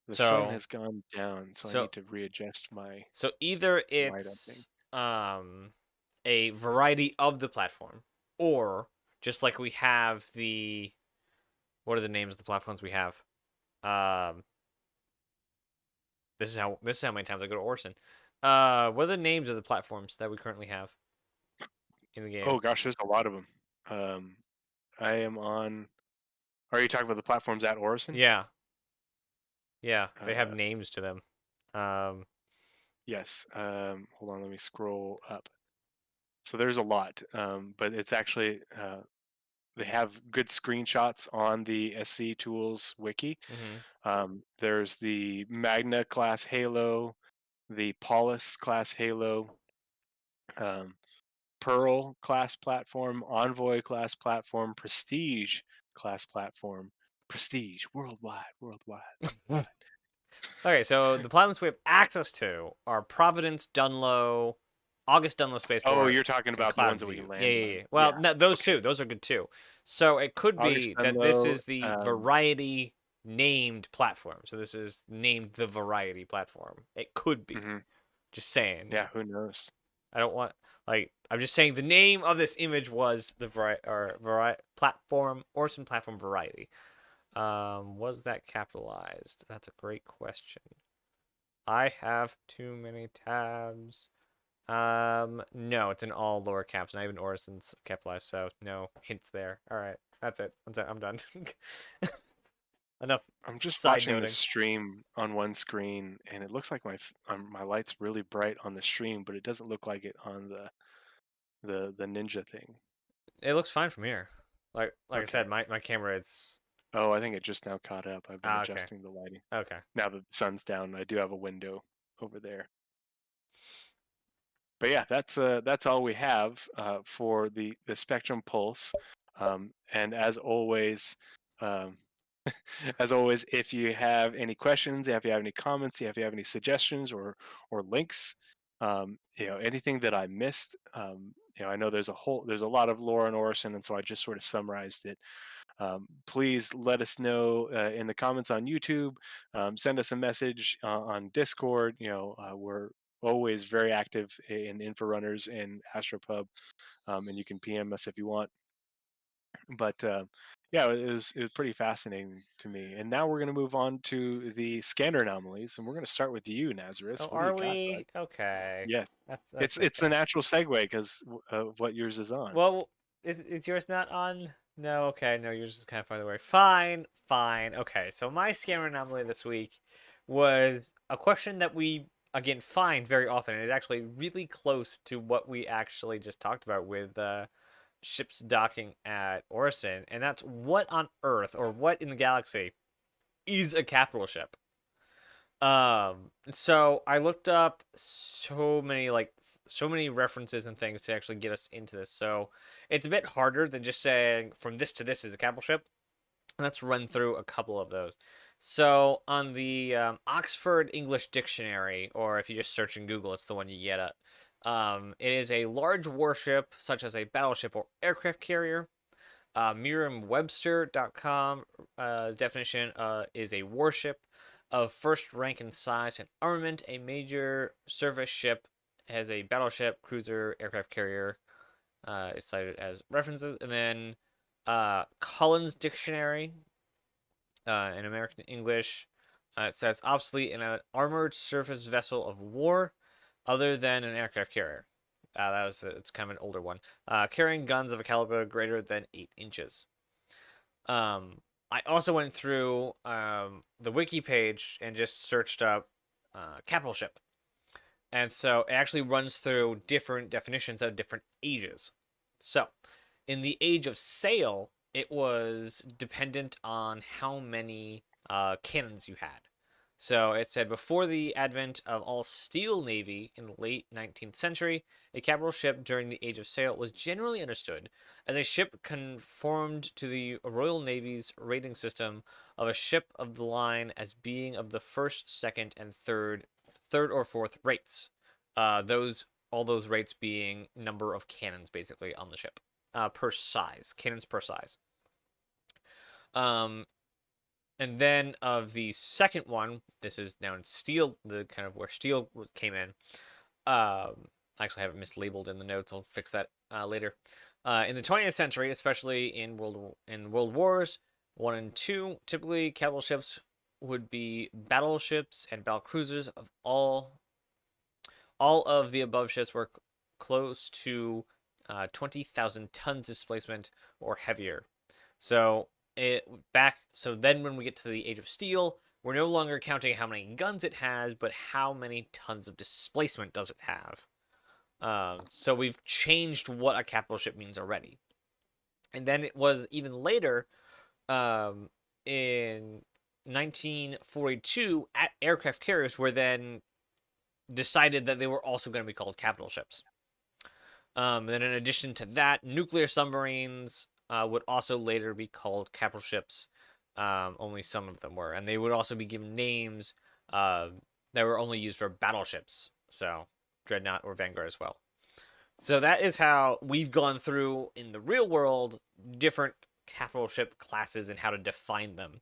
The sun So has gone down, so I so need to readjust my so either light up thing. it's a variety of the platform, or just like we have the what are the names of the platforms we have? Um, this is how many times I go to Orson. What are the names of the platforms that we currently have in the game? Oh gosh, there's a lot of them. Um, I am on. Are you talking about the platforms at Orison? Yeah, yeah, they have Uh, names to them. Um, yes. Hold on, let me scroll up. So there's a lot, but it's actually they have good screenshots on the SC Tools wiki. Mm-hmm. There's the Magna class Halo, the Paulus class Halo, um, Pearl class platform, Envoy class platform, Prestige class platform, Prestige worldwide, worldwide, worldwide. Okay, so the platforms we have access to are Providence, Dunlow, August Dunlow Oh, Spaceport, you're talking and about the ones that we Cloudview. can Yeah, land yeah, on. yeah. Well, Yeah. no, those Okay. two, those are good too. So it could August be that this Dunlow. is the Variety named platform. So this is named the Variety platform. It could be. Mhm. Just saying. Yeah, who knows? I don't want I'm just saying the name of this image was the platform Orson platform Variety. Was that capitalized? That's a great question. I have too many tabs. No, it's in all lower caps, not even Orison's capitalized, so no hints there. All right, that's it. That's it. I'm done. Enough I'm just side watching the noting. stream on one screen, and it looks like my light's really bright on the stream, but it doesn't look like it on the ninja thing. It looks fine from here. Like I Okay. said, my camera is Oh, I think it just now caught up. I've been okay. adjusting the lighting. Okay. Now that the sun's down, I do have a window over there. But yeah, that's all we have for the Spectrum Pulse. And um, as always, if you have any questions, if you have any comments, if you have any suggestions or links, anything that I missed, I know there's a lot of lore on Orison, and so I just sort of summarized it. Please let us know in the comments on YouTube. Send us a message on Discord. We're always very active in Inforunners and Astropub, and you can PM us if you want. But yeah, it was pretty fascinating to me. And now we're going to move on to the scanner anomalies, and we're going to start with you, Oh, Nazaris. What do you are got, bud? we? Okay. Yes, That's it's the natural segue because of what yours is on. well, is yours not on? No, okay, no, yours is kind of farther away. Fine, fine. Okay, so my scammer anomaly this week was a question that we again find very often. It's actually really close to what we actually just talked about with ships docking at Orison, and that's what on Earth or what in the galaxy is a capital ship? So I looked up so many references and things to actually get us into this. So it's a bit harder than just saying from this to this is a capital ship. Let's run through a couple of those. So on the Oxford English Dictionary, or if you just search in Google, it's the one you get at. It is a large warship, such as a battleship or aircraft carrier. Merriam-Webster.com definition is a warship of first rank in size and armament. A major service ship has a battleship, cruiser, aircraft carrier is cited as references. And then Collins Dictionary in American English it says obsolete in an armored surface vessel of war other than an aircraft carrier. It's kind of an older one. Carrying guns of a caliber greater than 8 inches. I also went through the wiki page and just searched up capital ship. And so it actually runs through different definitions of different ages. So, in the age of sail, it was dependent on how many cannons you had. So it said before the advent of all steel navy in the late 19th century, a capital ship during the age of sail was generally understood as a ship conformed to the Royal Navy's rating system of a ship of the line as being of the first, second, and third or fourth rates. All those rates being number of cannons basically on the ship, per size, cannons per size. Um, and then of the second one, this is now in steel, the kind of where steel came in. I actually have it mislabeled in the notes. I'll fix that later. In the 20th century, especially in world wars 1 and 2, typically capital ships would be battleships and battle cruisers of all of the above ships were close to 20,000 tons displacement or heavier. So so then when we get to the Age of Steel, we're no longer counting how many guns it has, but how many tons of displacement does it have. So we've changed what a capital ship means already. And then it was even later, in 1942, aircraft carriers were then decided that they were also going to be called capital ships. Then in addition to that, nuclear submarines would also later be called capital ships. Only some of them were, and they would also be given names that were only used for battleships. So Dreadnought or Vanguard as well. So that is how we've gone through in the real world different capital ship classes and how to define them.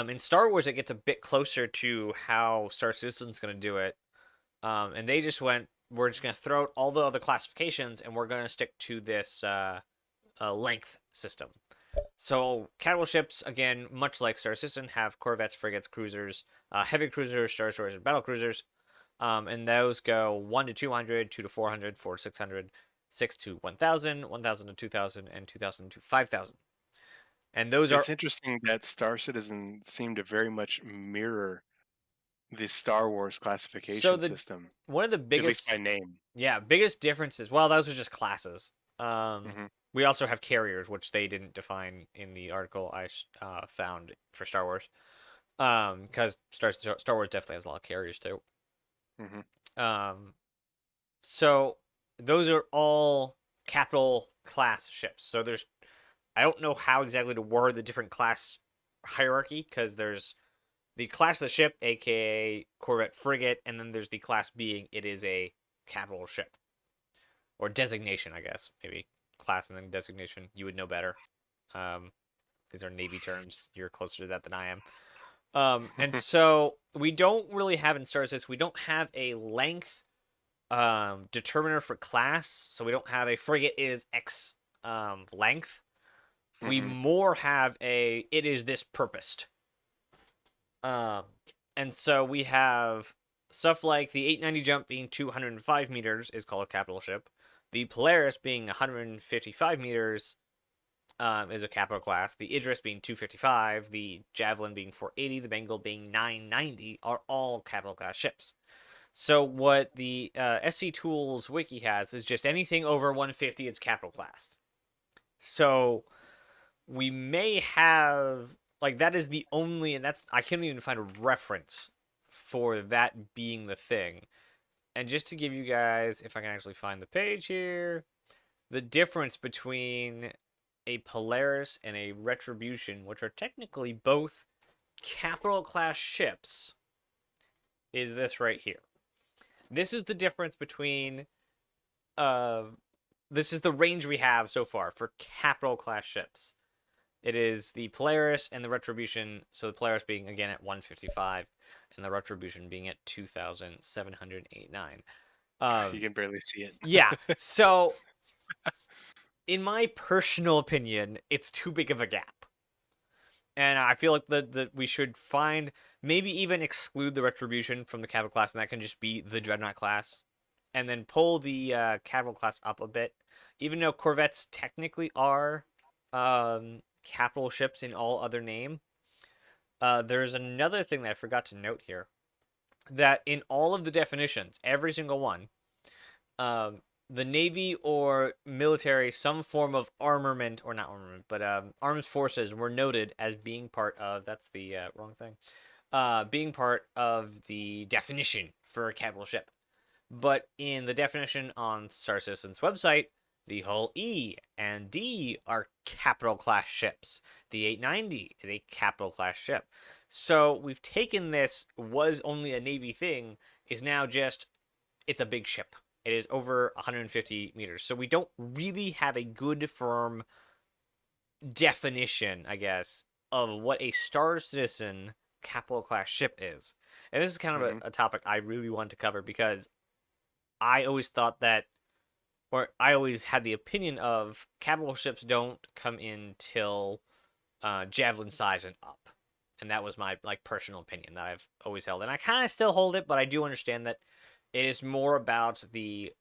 In Star Wars, it gets a bit closer to how Star Citizen's going to do it. And they just went, we're just going to throw out all the other classifications and we're going to stick to this length system. So capital ships, again, much like Star Citizen, have corvettes, frigates, cruisers, heavy cruisers, star destroyers, and battle cruisers. And those go 1 to 200, 2 to 400, 4 to 600, 6 to 1,000, 1,000 to 2,000, and 2,000 to 5,000. And those are... It's interesting that Star Citizen seemed to very much mirror the Star Wars classification system, one of the at least biggest, by name. biggest differences. Well, those are just classes. Mm-hmm. We also have carriers, which they didn't define in the article I found for Star Wars. Because Star Wars definitely has a lot of carriers too. Mm-hmm. So those are all capital class ships. So there's, I don't know how exactly to word the different class hierarchy, because there's the class of the ship, aka corvette, frigate, and then there's the class being it is a capital ship, or designation, I guess. Maybe class and then designation. You would know better. These are Navy terms. You're closer to that than I am. And so we don't really have in Star Citizen, we don't have a length determiner for class. So we don't have a frigate is X length. Mm-hmm. We more have a it is this purposed. And so we have stuff like the 890 jump being 205 meters is called a capital ship. The Polaris being 155 meters is a capital class. The Idris being 255, the Javelin being 480, the Bengal being 990 are all capital class ships. So what the SC Tools wiki has is just anything over 150 is capital class. So we may have, like, that is the only, and that's, I can't even find a reference for that being the thing. And just to give you guys, if I can actually find the page here, the difference between a Polaris and a Retribution, which are technically both capital class ships, is this right here. This is the difference between, this is the range we have so far for capital class ships. It is the Polaris and the Retribution, so the Polaris being, again, at 155, and the Retribution being at 2,789. You can barely see it. Yeah, so in my personal opinion, it's too big of a gap. And I feel like that we should find, maybe even exclude the Retribution from the capital class, and that can just be the Dreadnought class. And then pull the capital class up a bit. Even though corvettes technically are capital ships in all other name, there's another thing that I forgot to note here. That in all of the definitions, every single one, the Navy or military, some form of armament, or not armament, but armed forces were noted as being part of, that's the wrong thing, being part of the definition for a capital ship. But in the definition on Star Citizen's website, the hull E and D are capital class ships. The 890 is a capital class ship. So we've taken this, was only a Navy thing, is now just, it's a big ship. It is over 150 meters. So we don't really have a good, firm definition, I guess, of what a Star Citizen capital class ship is. And this is kind of a topic I really want to cover, because I always thought that, or I always had the opinion of, capital ships don't come in till Javelin size and up. And that was my personal opinion that I've always held. And I kind of still hold it, but I do understand that it is more about the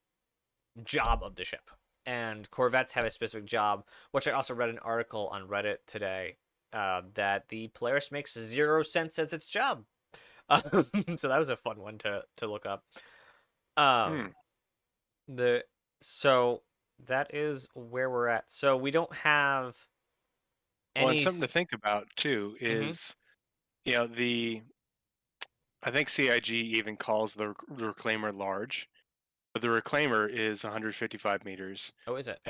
job of the ship. And corvettes have a specific job, which I also read an article on Reddit today, that the Polaris makes 0 cents as its job. So that was a fun one to look up. the so that is where we're at. So we don't have Well, and any. something to think about too Mm-hmm. is, the I think CIG even calls the reclaimer large, but the reclaimer is 155 meters, Oh, is it?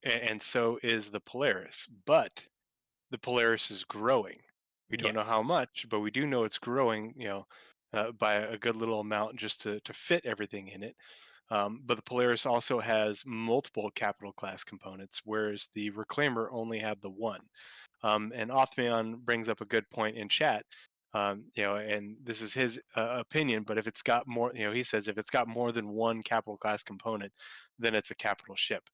and so is the Polaris. But the Polaris is growing. We don't know how Yes. much, but we do know it's growing. By a good little amount just to fit everything in it. But the Polaris also has multiple capital class components, whereas the Reclaimer only had the one. And Othman brings up a good point in chat. And this is his opinion, but if it's got more, he says if it's got more than one capital class component, then it's a capital ship.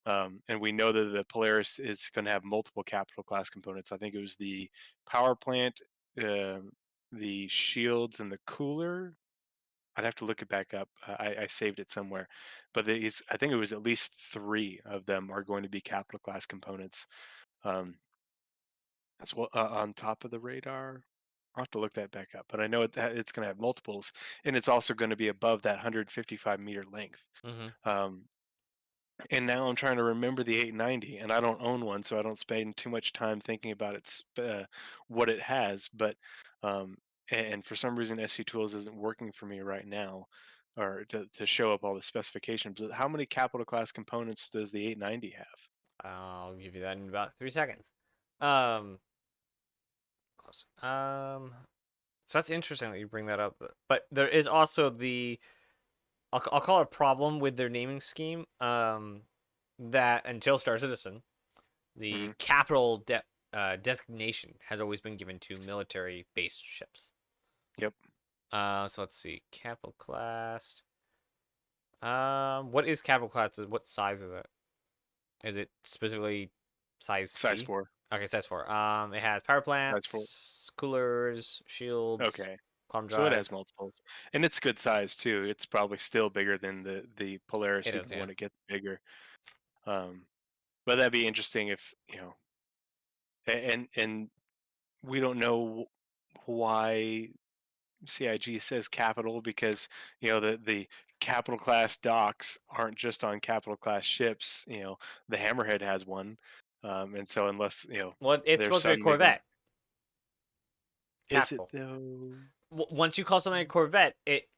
And we know that the Polaris is going to have multiple capital class components. I think it was the power plant, uh, the shields, and the cooler. I'd have to look it back up. I saved it somewhere, but I think it was at least three of them are going to be capital class components. Um, as well on top of the radar. I'll have to look that back up, but I know it's going to have multiples, and it's also going to be above that 155-meter length. Mm-hmm. Um, and now I'm trying to remember the 890, and I don't own one, so I don't spend too much time thinking about what it has. But and for some reason, SC Tools isn't working for me right now, or to show up all the specifications. But how many capital class components does the 890 have? I'll give you that in about 3 seconds. Um, close. So that's interesting that you bring that up. But there is also I'll call it a problem with their naming scheme. That until Star Citizen, the Hmm. designation has always been given to military-based ships. Yep, So let's see, capital class. What is capital class? What size is it? Is it specifically size size C? 4. Okay, size 4. It has power Size 4. plants, coolers, shields, Okay. quantum So it drive. has multiples, and it's good size too. It's probably still bigger than the Polaris, It is, even yeah. when it gets bigger. Um, but that'd be interesting if and we don't know why CIG says capital because the capital class docks aren't just on capital class ships. The Hammerhead has one, and so unless Well, it's they're supposed to be a suddenly going, Corvette. is it Capital. though? Once you call something a Corvette, it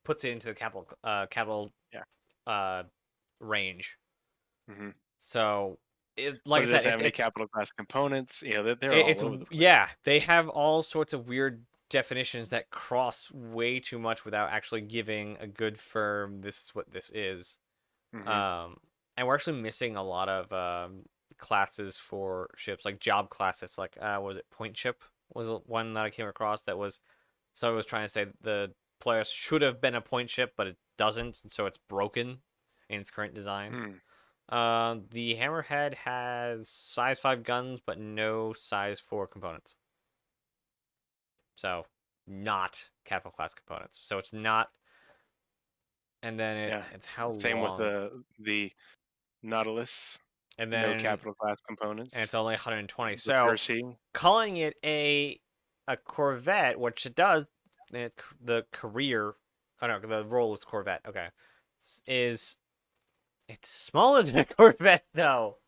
puts it into the capital Yeah. uh range. Hmm. So, like But I it said, doesn't have any capital class components. They're all it's over the place. yeah, they have all sorts of weird definitions that cross way too much without actually giving a good firm this is what this is. Hmm. Um, and we're actually missing a lot of classes for ships, like job classes. Like, was it point ship? Was one that I came across that was someone was trying to say the Polaris should have been a point ship, but it doesn't, and so it's broken in its current design. Hmm. The Hammerhead has size 5 guns, but no size 4 components. So, not capital class components. So it's not. And then Yeah. it's how Same with long? the Nautilus. And No then capital class and it's components. only 120. The So Percy. calling it a Corvette, which it does, the career, oh no, the role is Corvette. Okay, is it's smaller than a Corvette though.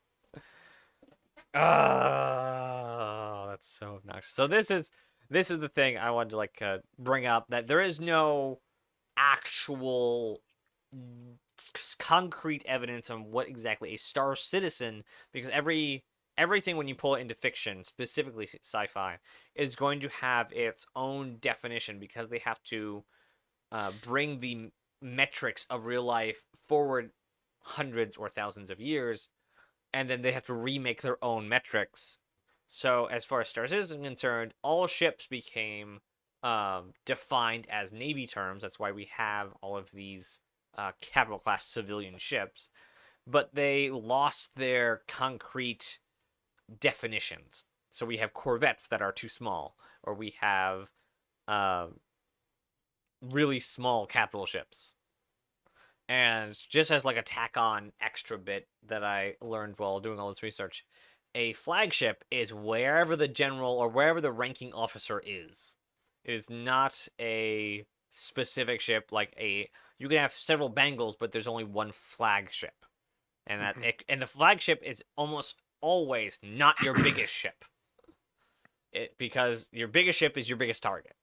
Oh, that's so obnoxious. So this is the thing I wanted to bring up, that there is no actual concrete evidence on what exactly a Star Citizen, because everything when you pull it into fiction, specifically sci-fi, is going to have its own definition because they have to bring the metrics of real life forward hundreds or thousands of years, and then they have to remake their own metrics. So as far as Star Citizen is concerned, all ships became defined as Navy terms. That's why we have all of these capital class civilian ships, but they lost their concrete definitions. So we have corvettes that are too small, or we have uh, really small capital ships. And just as like a tack on extra bit that I learned while doing all this research, a flagship is wherever the general or wherever the ranking officer is. It is not a specific ship like a you can have several Bengals, but there's only one flagship, and Hmm. and the flagship is almost always not your biggest ship. Because your biggest ship is your biggest target.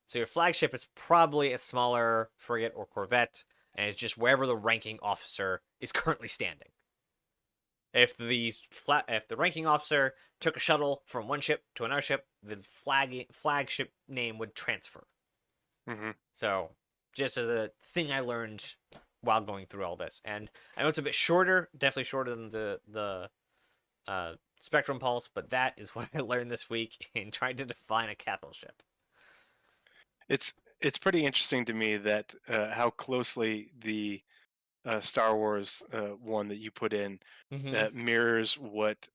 So your flagship is probably a smaller frigate or corvette, and it's just wherever the ranking officer is currently standing. If the ranking officer took a shuttle from one ship to another ship, the flagship name would transfer. Hmm. So just as a thing I learned while going through all this, and I know it's a bit shorter, definitely shorter than the Spectrum Pulse, but that is what I learned this week in trying to define a capital ship. It's pretty interesting to me that how closely the Star Wars one that you put in Mm-hmm. mirrors what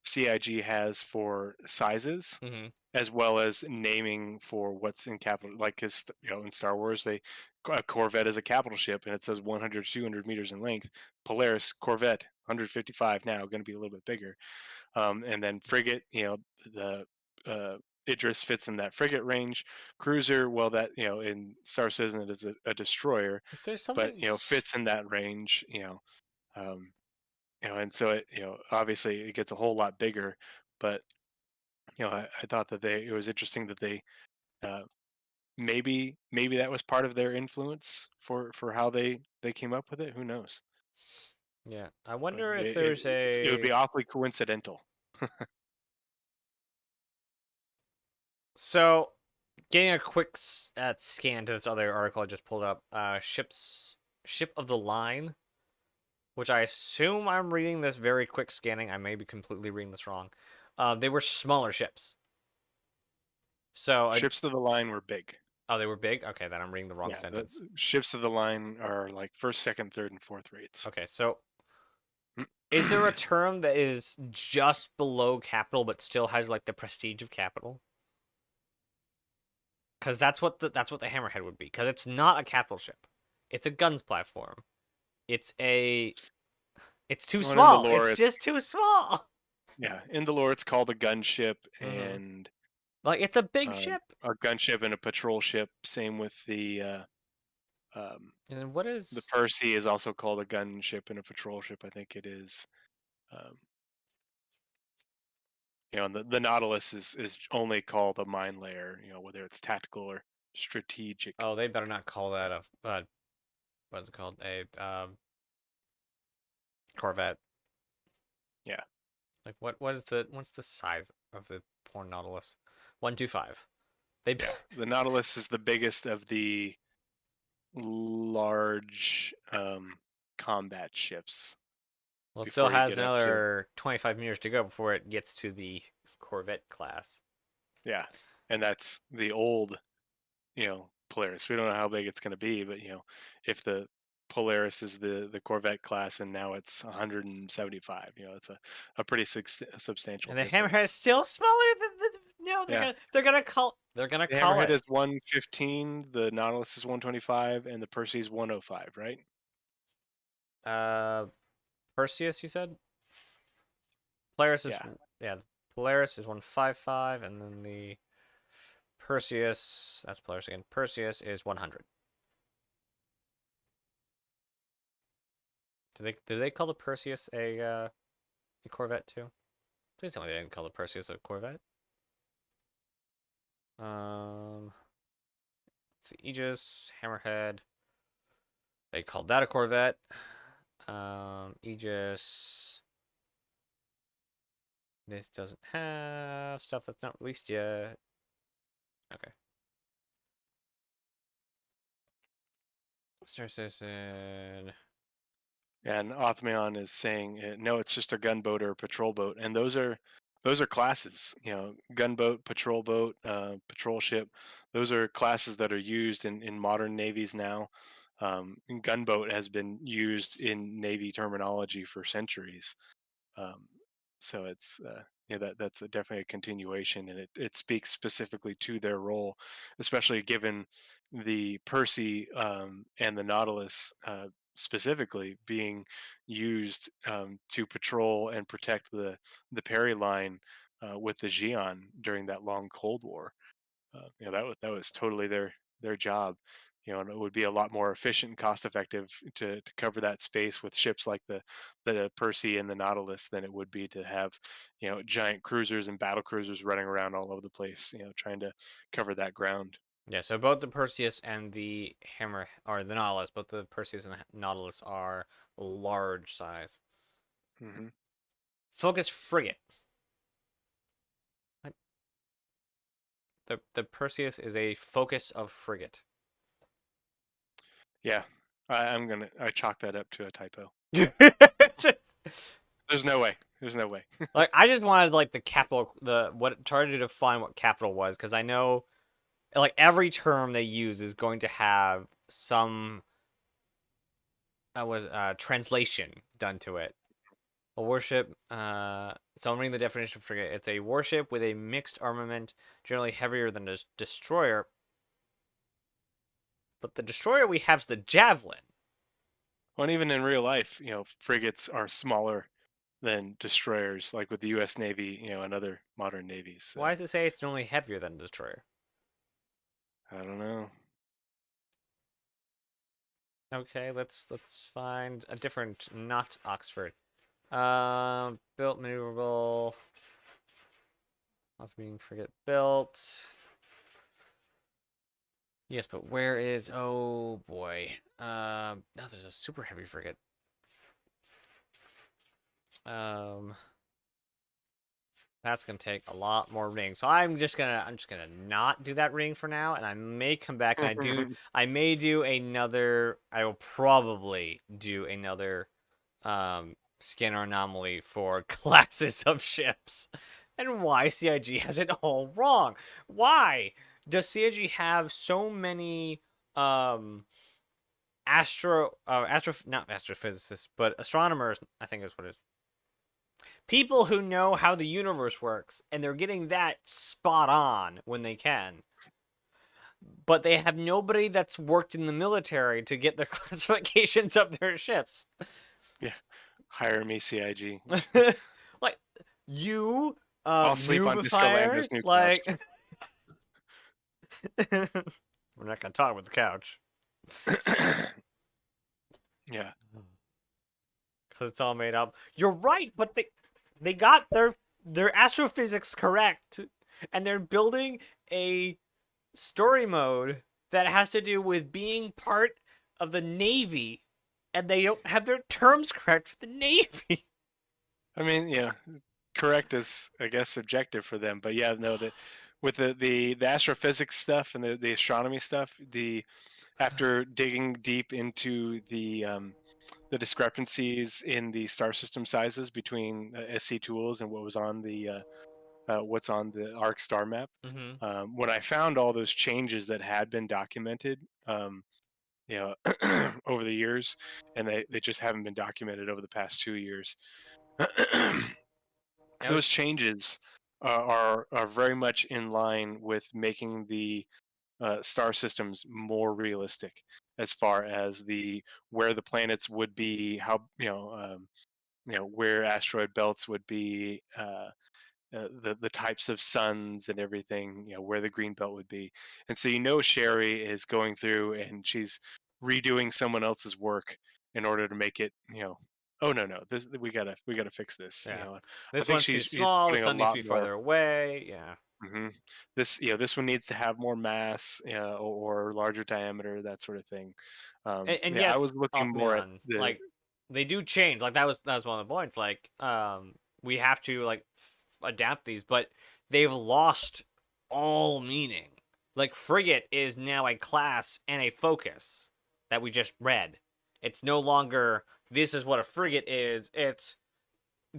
CIG has for sizes, Mm-hmm. as well as naming for what's in capital. Like, cause in Star Wars, a Corvette is a capital ship, and it says 100, 200 meters in length. Polaris Corvette, 155 now, going to be a little bit bigger. And then frigate, the Idris fits in that frigate range. Cruiser, well, that in Star Citizen it is a destroyer, Is there but something? fits in that range. Um, and so it obviously it gets a whole lot bigger, but I thought that it was interesting that they uh, maybe that was part of their influence for how they came up with it. Who knows? Yeah, I But wonder if it, there's it would a. be awfully coincidental. So, getting a quick scan to this other article I just pulled up. Ship of the line, which I assume I'm reading this very quick scanning. I may be completely reading this wrong. They were smaller ships. So, Ships of the line were big. oh, they were big. Okay, then I'm reading the wrong Yeah, the sentence. ships of the line are like first, second, third, and fourth rates. Okay, so is there a term that is just below capital but still has like the prestige of capital? Because that's what the Hammerhead would be. Because it's not a capital ship. It's a guns platform. It's a. It's too Well, in the small. lore, It's it's just too small. in the lore it's called a gunship, Mm-hmm. and Like it's a big ship. a gunship and a patrol ship. Same with um, And what the is? Percy is also called a gunship and a patrol ship. I think it is. Um, and the Nautilus is only called a mine layer. Whether it's tactical or strategic. Oh, they better not call that a. What's it called? A Corvette. Yeah, Like what's the size of the poor Nautilus? 125. They. yeah. The Nautilus is the biggest of the large combat ships Well, it still before you has get up to. another 25 meters to go before it gets to the Corvette class. Yeah, and that's the old Polaris. We don't know how big it's going to be, but if the Polaris is the Corvette class and now it's 175, it's a pretty substantial And the Hammerhead is difference. still smaller than the. No, Yeah, they're gonna the call Hammerhead it. is 115, the Nautilus is 125, and the Percy is 105, right? Uh, Perseus, you said. Polaris is Yeah, yeah. Polaris is 155, and then the Perseus. That's Polaris again. Perseus is 100. Do they call the Perseus a Corvette too? Please tell me they didn't call the Perseus a Corvette. Let's see, Aegis, Hammerhead. They called that a Corvette. Aegis. This doesn't have stuff that's not released yet. Okay. Star Citizen. and Othman is saying no, it's just a gunboat or a patrol boat, and those are classes. Gunboat, patrol boat, patrol ship. Those are classes that are used in modern navies now. Gunboat has been used in Navy terminology for centuries. Um, so it's that's definitely a continuation, and it speaks specifically to their role, especially given the Percy and the Nautilus specifically being used to patrol and protect the Perry line with the Xi'an during that long Cold War. That was totally their job. and it would be a lot more efficient and cost effective to cover that space with ships like the Percy and the Nautilus than it would be to have, giant cruisers and battle cruisers running around all over the place, trying to cover that ground. Yeah, so both the Perseus and the Hammer, or the Nautilus, both the Perseus and the Nautilus are large size. Hmm. Focus frigate. What? The Perseus is a focus of frigate. Yeah, I chalk that up to a typo. There's no way. There's no way. Like, I just wanted like the capital, try to define what capital was, because I know like every term they use is going to have some translation done to it. A warship, so I'm reading the definition of frigate. It's a warship with a mixed armament, generally heavier than a destroyer. But the destroyer we have is the Javelin. Well, and even in real life, frigates are smaller than destroyers, like with the U.S. Navy, and other modern navies. So, Why does it say it's normally heavier than a destroyer? I don't know. Okay, let's find a different, not Oxford. Built maneuverable. Off being frigate built. Yes, but where is? Oh boy. No, there's a super heavy frigate. That's gonna take a lot more reading. So I'm just gonna not do that reading for now, and I may come back and I may do another. I will probably do another scanner anomaly for classes of ships, and why CIG has it all wrong. Why does CIG have so many not astrophysicists, but astronomers, I think is what it is. People who know how the universe works, and they're getting that spot on when they can. But they have nobody that's worked in the military to get the classifications of their ships. Yeah, hire me, CIG. Like, you, I'll sleep on Disco Nubifier, Lander's new like... couch. We're not gonna talk about the couch. Yeah. Because it's all made up. You're right, but they got their astrophysics correct, and they're building a story mode that has to do with being part of the Navy, and they don't have their terms correct for the Navy. I mean, yeah, correct is, I guess, subjective for them, but yeah, no, with the astrophysics stuff and the astronomy stuff, after digging deep into the discrepancies in the star system sizes between SC tools and what was on what's on the ARC star map. Mm-hmm. When I found all those changes that had been documented, over the years, and they just haven't been documented over the past 2 years. Those changes are very much in line with making the star systems more realistic as far as where the planets would be, how where asteroid belts would be, the types of suns and everything, where the green belt would be. And so Sherry is going through and she's redoing someone else's work in order to make it, oh no, this we gotta fix this. Yeah. I This think one's too she's small. The putting a sun needs to lot be more. farther away. Yeah. This one needs to have more mass, or larger diameter, that sort of thing. And I yes, was looking off me more at on, the. like, they do change. Like, that was one of the points. Like, we have to like adapt these, but they've lost all meaning. Like, frigate is now a class and a focus that we just read. It's no longer this is what a frigate is. It's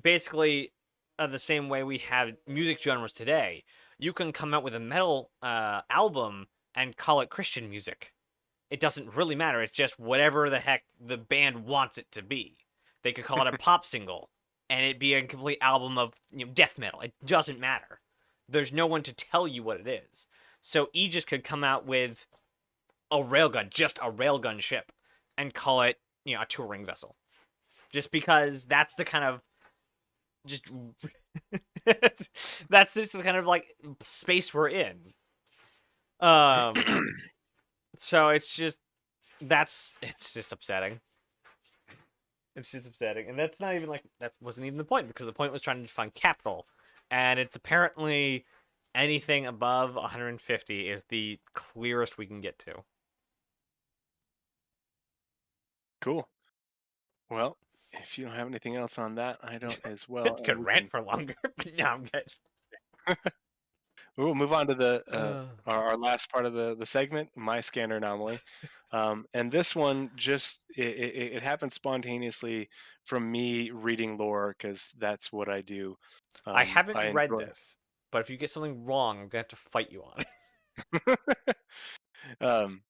basically the same way we have music genres today. You can come out with a metal album and call it Christian music. It doesn't really matter. It's just whatever the heck the band wants it to be. They could call it a pop single, and it'd be a complete album of death metal. It doesn't matter. There's no one to tell you what it is. So Aegis could come out with a railgun, just a railgun ship, and call it a touring vessel, just because that's the kind of just that's just the kind of like space we're in. So it's just it's just upsetting. It's just upsetting, and that's not even like that wasn't even the point because the point was trying to define capital, and it's apparently anything above 150 is the clearest we can get to. Cool. Well, if you don't have anything else on that, I don't as well, and Could we rant can. for longer, but no, I'm good. We'll move on to the Uh, our last part of the segment, my scanner anomaly, and this one just it happened spontaneously from me reading lore because that's what I do. I haven't I read enjoy. this, but if you get something wrong, I'm gonna have to fight you on it. um,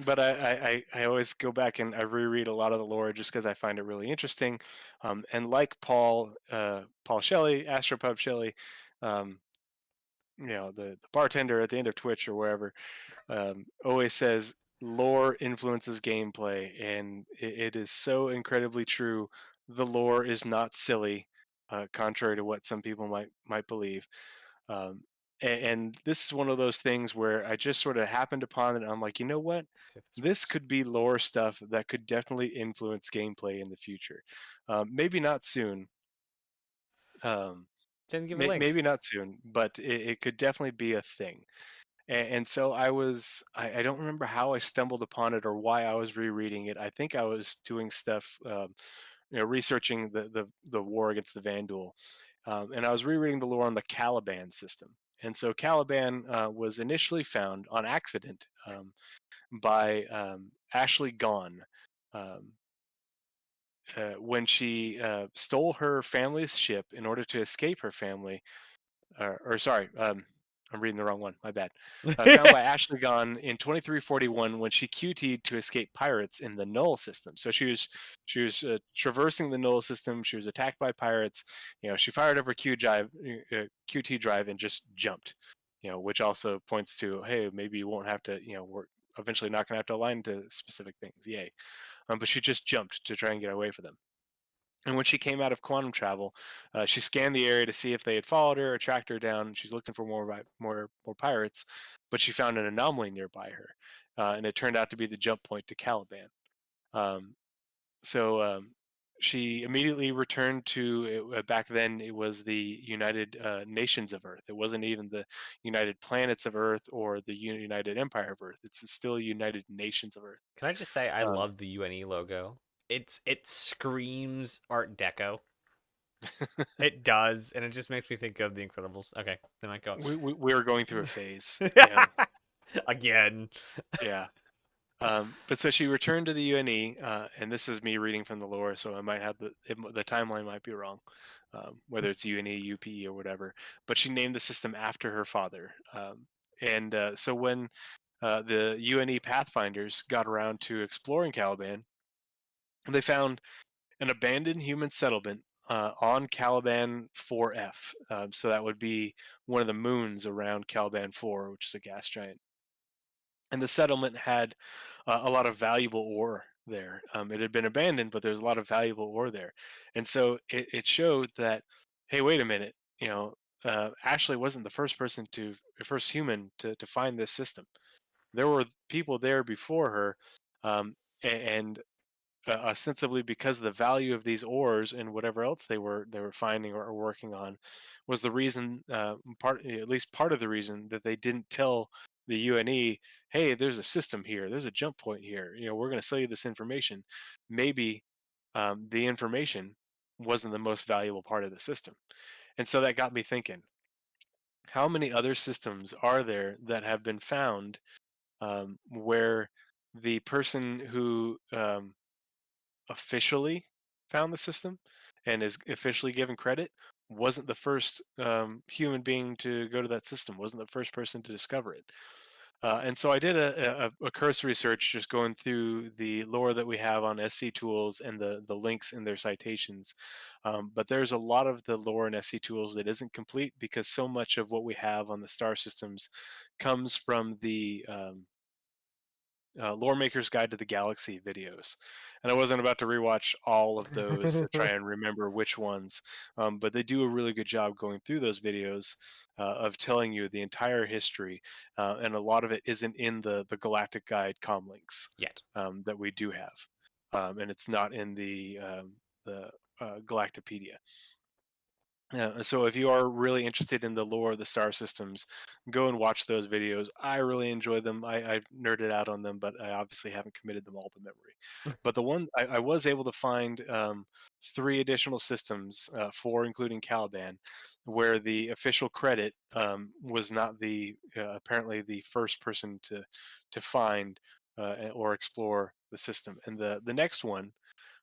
but I always go back and I reread a lot of the lore just because I find it really interesting. And like Paul Shelley, Astropub Shelley, um, the bartender at the end of Twitch or wherever, always says lore influences gameplay, and it is so incredibly true. The lore is not silly, contrary to what some people might believe. Um, and this is one of those things where I just sort of happened upon it. And I'm like, you know what? See if this This works. could be lore stuff that could definitely influence gameplay in the future. Maybe not soon. Um, Didn't give a link. maybe not soon, but it could definitely be a thing. And so I don't remember how I stumbled upon it or why I was rereading it. I think I was doing stuff, researching the war against the Vandal, and I was rereading the lore on the Caliban system. And so Caliban was initially found on accident by Ashley Gone um, when she stole her family's ship in order to escape her family or sorry, I'm reading the wrong one. My bad. Found by Ashley Gunn in 2341 when she QT'd to escape pirates in the Null system. So she was traversing the Null system. She was attacked by pirates. She fired up her QT drive and just jumped. Which also points to, hey, maybe you won't have to. We're eventually not going to have to align to specific things. Yay! But she just jumped to try and get away from them. And when she came out of quantum travel, she scanned the area to see if they had followed her or tracked her down. She's looking for more pirates, but she found an anomaly nearby her, and it turned out to be the jump point to Caliban. Um, so she immediately returned to back then it was the United Nations of Earth. It wasn't even the United Planets of Earth or the United Empire of Earth. It's still United Nations of Earth. Can I just say I Um, love the UNE logo? It screams Art Deco. It does, and it just makes me think of The Incredibles. Okay, then I go. we were going through a phase. Yeah, Again. yeah. But so she returned to the UNE, and this is me reading from the lore, so I might have the timeline might be wrong, whether it's UNE, UPE, or whatever. But she named the system after her father. And so when the UNE Pathfinders got around to exploring Caliban, they found an abandoned human settlement on Caliban 4F. So that would be one of the moons around Caliban 4, which is a gas giant. And the settlement had a lot of valuable ore there. It had been abandoned, but there's a lot of valuable ore there, and so it showed that, hey, wait a minute, Ashley wasn't the first human to find this system. There were people there before her, and ostensibly because the value of these ores and whatever else they were finding or working on was the reason at least part of the reason that they didn't tell the UNE, hey, there's a system here, there's a jump point here, we're going to sell you this information. Maybe the information wasn't the most valuable part of the system. And so that got me thinking, how many other systems are there that have been found where the person who officially found the system and is officially given credit wasn't the first human being to go to that system, wasn't the first person to discover it. And so I did a cursory search just going through the lore that we have on SC Tools and the links in their citations. But there's a lot of the lore in SC Tools that isn't complete because so much of what we have on the star systems comes from Lore Maker's Guide to the Galaxy videos, and I wasn't about to rewatch all of those to try and remember which ones, but they do a really good job going through those videos of telling you the entire history, and a lot of it isn't in the Galactic Guide com links Yet. that we do have, and it's not in the Galactopedia. Yeah, so if you are really interested in the lore of the star systems, go and watch those videos. I really enjoy them. I've nerded out on them, but I obviously haven't committed them all to memory. But the one I was able to find three additional systems, four including Caliban, where the official credit was not the apparently the first person to find or explore the system. And the next one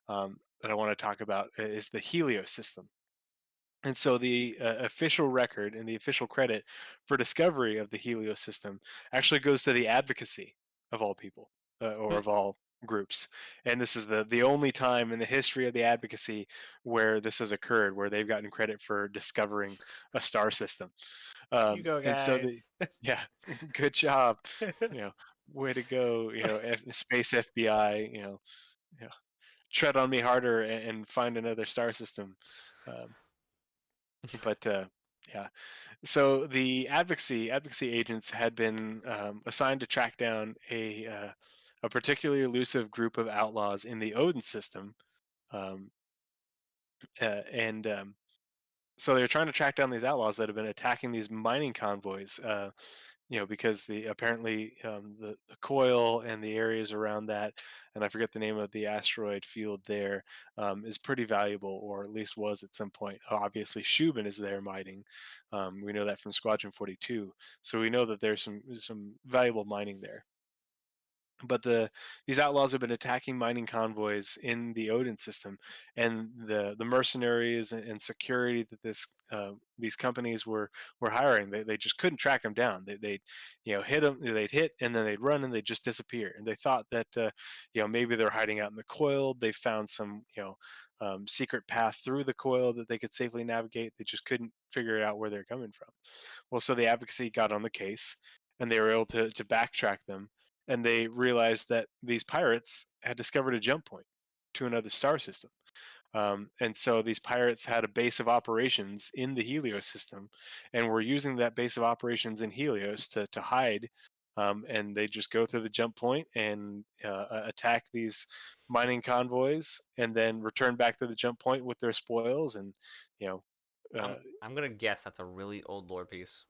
that I want to talk about is the Helios system. And so the official record and the official credit for discovery of the Helios system actually goes to the advocacy of all people or of all groups. And this is the only time in the history of the advocacy where this has occurred, where they've gotten credit for discovering a star system. You go, And so the guys. yeah, good job, you know, way to go, Space FBI, you know, tread on me harder and find another star system. Um, but yeah, so the advocacy agents had been assigned to track down a particularly elusive group of outlaws in the Odin system, um, and so they were trying to track down these outlaws that have been attacking these mining convoys. Because the apparently the coil and the areas around that, and I forget the name of the asteroid field there, is pretty valuable, or at least was at some point. Obviously, Shubin is there mining. We know that from Squadron 42, so we know that there's some valuable mining there. But these outlaws have been attacking mining convoys in the Odin system, and the mercenaries and security that these companies were hiring, they just couldn't track them down. They hit them, they'd hit, and then they'd run, and they'd just disappear. And they thought that maybe they're hiding out in the coil. They found some secret path through the coil that they could safely navigate. They just couldn't figure out where they're coming from. Well, so the advocacy got on the case, and they were able to backtrack them, and they realized that these pirates had discovered a jump point to another star system. And so these pirates had a base of operations in the Helios system, and were using that base of operations in Helios to hide. And they just go through the jump point and attack these mining convoys, and then return back to the jump point with their spoils. And you know, uh, I'm gonna guess that's a really old lore piece.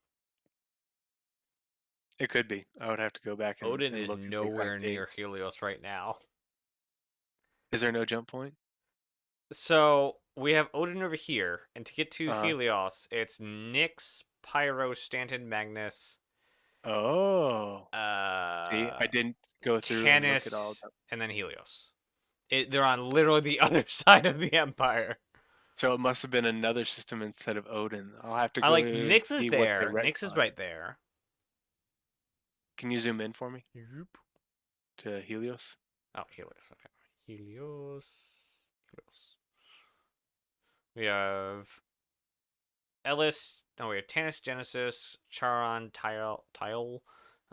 it could be. I would have to go back Odin and is look at the nowhere exact date. near Helios right now. Is there no jump point? So we have Odin over here, and to get to Uh-huh. Helios, it's Nyx, Pyro, Stanton, Magnus, Oh, see, I uh, didn't go through and look at all of Tanis, them. and then Helios. They're on literally the other side of the Empire. So it must have been another system instead of Odin. I'll have to I go like and Nyx is see what they there. Nyx is retconned. right there. Can you zoom in for me Yoop. to Helios? Oh, Helios. Okay. Helios. Helios. We have Ellis. No, we have Tanis, Genesis, Charon, Tile,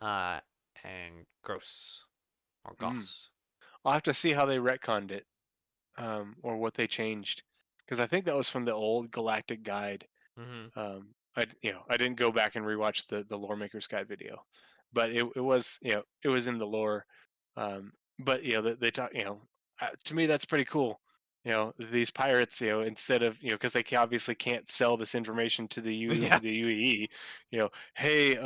uh, and Gross or Mm. Goss. I'll have to see how they retconned it, or what they changed, because I think that was from the old Galactic Guide. Mm-hmm. I didn't go back and rewatch the Lore Maker's Guide video, but it was it was in the lore. But they talk, to me that's pretty cool. These pirates, instead of because they obviously can't sell this information to Yeah. the UEE. Hey,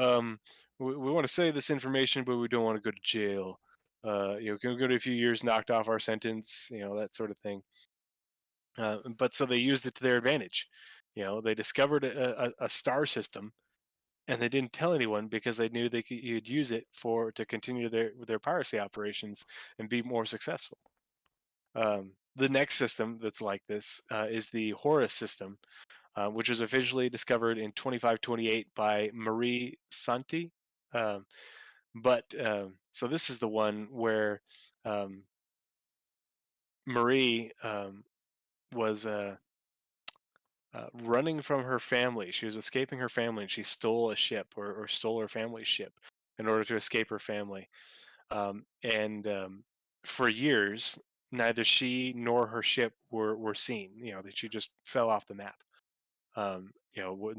we want to say this information, but we don't want to go to jail. Can we go to a few years, knocked off our sentence, that sort of thing. But so they used it to their advantage. They discovered a star system, and they didn't tell anyone because they knew you'd use it to continue their piracy operations and be more successful. The next system that's like this is the Horus system, which was officially discovered in 2528 by Marie Santi. Um, so this is the one where um, Marie was running from her family. She was escaping her family, and she stole a ship, or stole her family's ship in order to escape her family. And for years, neither she nor her ship were seen. That she just fell off the map.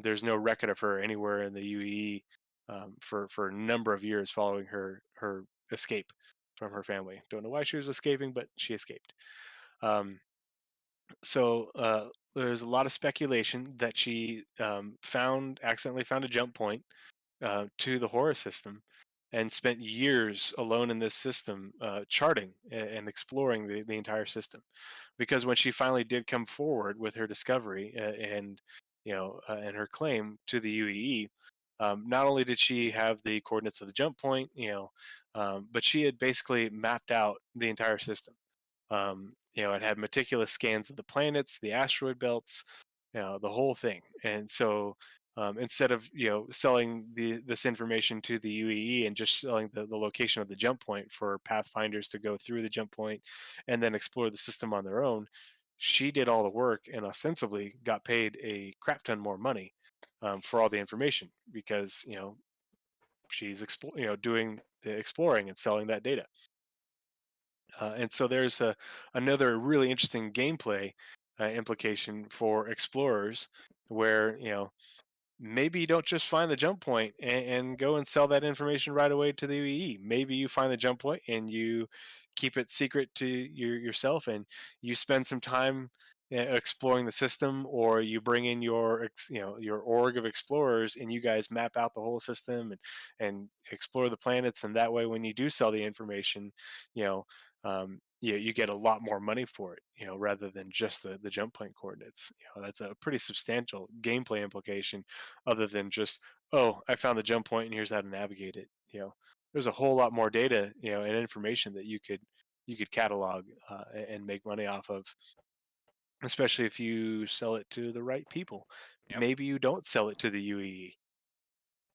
There's no record of her anywhere in the UEE for a number of years following her escape from her family. Don't know why she was escaping, but she escaped. Um, so there's a lot of speculation that she accidentally found a jump point to the Horus system and spent years alone in this system charting and exploring the entire system. Because when she finally did come forward with her discovery and her claim to the UEE, not only did she have the coordinates of the jump point, but she had basically mapped out the entire system. It had meticulous scans of the planets, the asteroid belts, the whole thing. And so instead of selling this information to the UEE and just selling the location of the jump point for Pathfinders to go through the jump point and then explore the system on their own, she did all the work and ostensibly got paid a crap ton more money for all the information because she's doing the exploring and selling that data. And so there's another really interesting gameplay implication for explorers where maybe you don't just find the jump point and go and sell that information right away to the UEE. Maybe you find the jump point and you keep it secret to yourself, and you spend some time exploring the system, or you bring in your org of explorers, and you guys map out the whole system and explore the planets. And that way, when you do sell the information, you know. You get a lot more money for it, rather than just the jump point coordinates. That's a pretty substantial gameplay implication other than just, oh, I found the jump point and here's how to navigate it. There's a whole lot more data, and information that you could catalog and make money off of, especially if you sell it to the right people. Yep. Maybe you don't sell it to the UEE.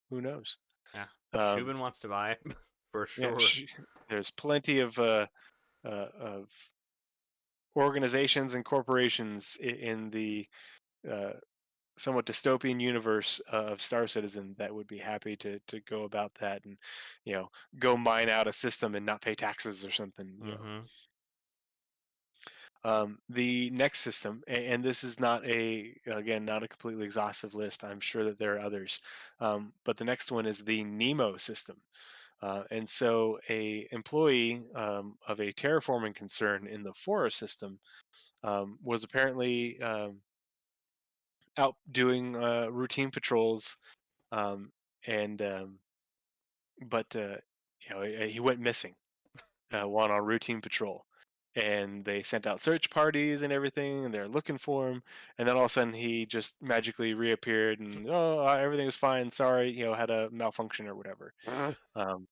Who knows? Yeah. Um, Shubin wants to buy for yeah, sure. there's plenty of organizations and corporations in the uh, somewhat dystopian universe of Star Citizen that would be happy to go about that and you know go mine out a system and not pay taxes or something. Mm-hmm. The next system, and this is not not a completely exhaustive list. I'm sure that there are others, but the next one is the Nemo system. And so, a employee of a terraforming concern in the Fora system was apparently out doing routine patrols, um, and but he went missing while on routine patrol, and they sent out search parties and everything, and they're looking for him, and then all of a sudden he just magically reappeared, and oh, everything was fine. Sorry, had a malfunction or whatever. Um,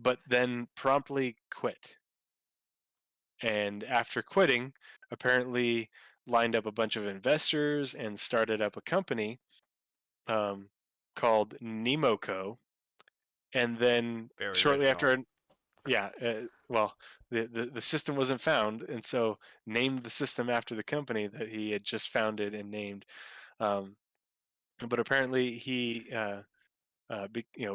but then promptly quit, and after quitting, apparently lined up a bunch of investors and started up a company um, called Nemoco, and then Very shortly original. after, yeah, well, the system wasn't found, and so named the system after the company that he had just founded and named. Um, but apparently, he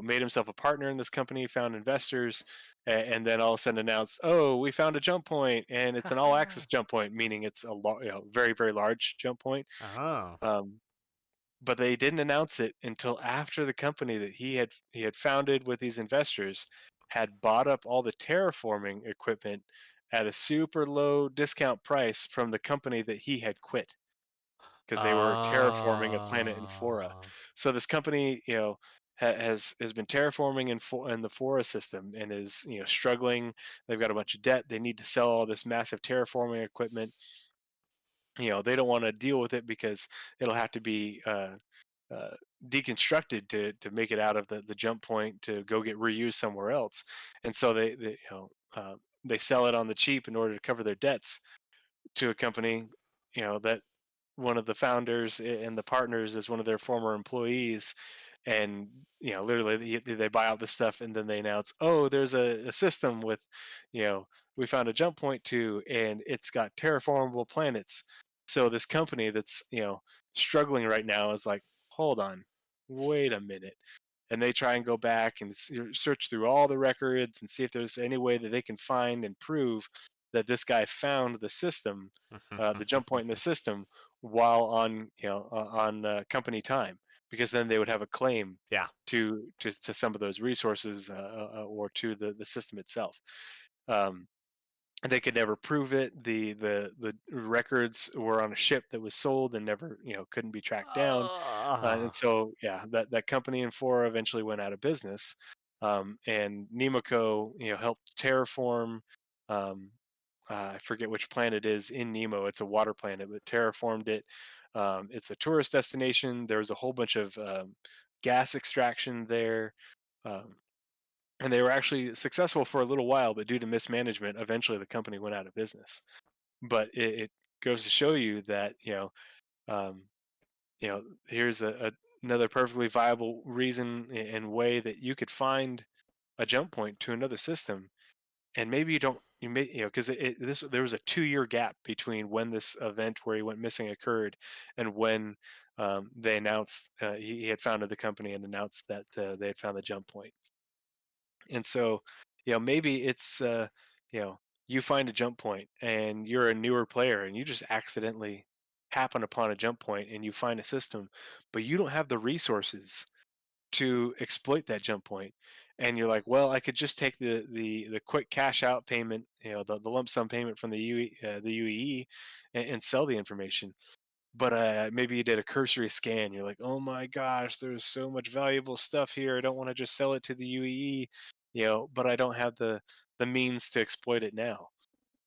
made himself a partner in this company, found investors, and then all of a sudden announced, "Oh, we found a jump point, and it's an all-access jump point, meaning it's a very very large jump point." Oh. Um, but they didn't announce it until after the company that he had founded with these investors had bought up all the terraforming equipment at a super low discount price from the company that he had quit because they were terraforming a planet in Fora. Oh. So this company, has been terraforming in the Fora system and is struggling. They've got a bunch of debt. They need to sell all this massive terraforming equipment. They don't want to deal with it because it'll have to be uh, deconstructed to make it out of the jump point to go get reused somewhere else. And so they sell it on the cheap in order to cover their debts to a company, that one of the founders and the partners is one of their former employees. And literally they buy out this stuff and then they announce, oh, there's a system with, you know we found a jump point to, and it's got terraformable planets. So this company that's struggling right now is like, hold on, wait a minute. and they try and go back and search through all the records and see if there's any way that they can find and prove that this guy found the system, the jump point in the system, while on on company time, because then they would have a claim Yeah. to some of those resources, or to the system itself. Um, and they could never prove it. The records were on a ship that was sold and never couldn't be tracked down. And Ah. so yeah, that company in four eventually went out of business. And Nemco helped terraform. Um, I forget which planet it is in Nemo. It's a water planet, but terraformed it. It's a tourist destination. There was a whole bunch of gas extraction there. Um, and they were actually successful for a little while, but due to mismanagement, eventually the company went out of business. But it goes to show you that um, here's another perfectly viable reason and way that you could find a jump point to another system, and maybe you don't. You may because this there was a 2-year gap between when this event where he went missing occurred and when they announced he had founded the company and announced that they had found the jump point. And so, maybe it's you know, you find a jump point and you're a newer player and you just accidentally happen upon a jump point and you find a system, but you don't have the resources to exploit that jump point. And you're like, well, I could just take the quick cash out payment, the lump sum payment from the UEE, and sell the information. But maybe you did a cursory scan. You're like, oh my gosh, there's so much valuable stuff here. I don't want to just sell it to the UEE, but I don't have the means to exploit it now.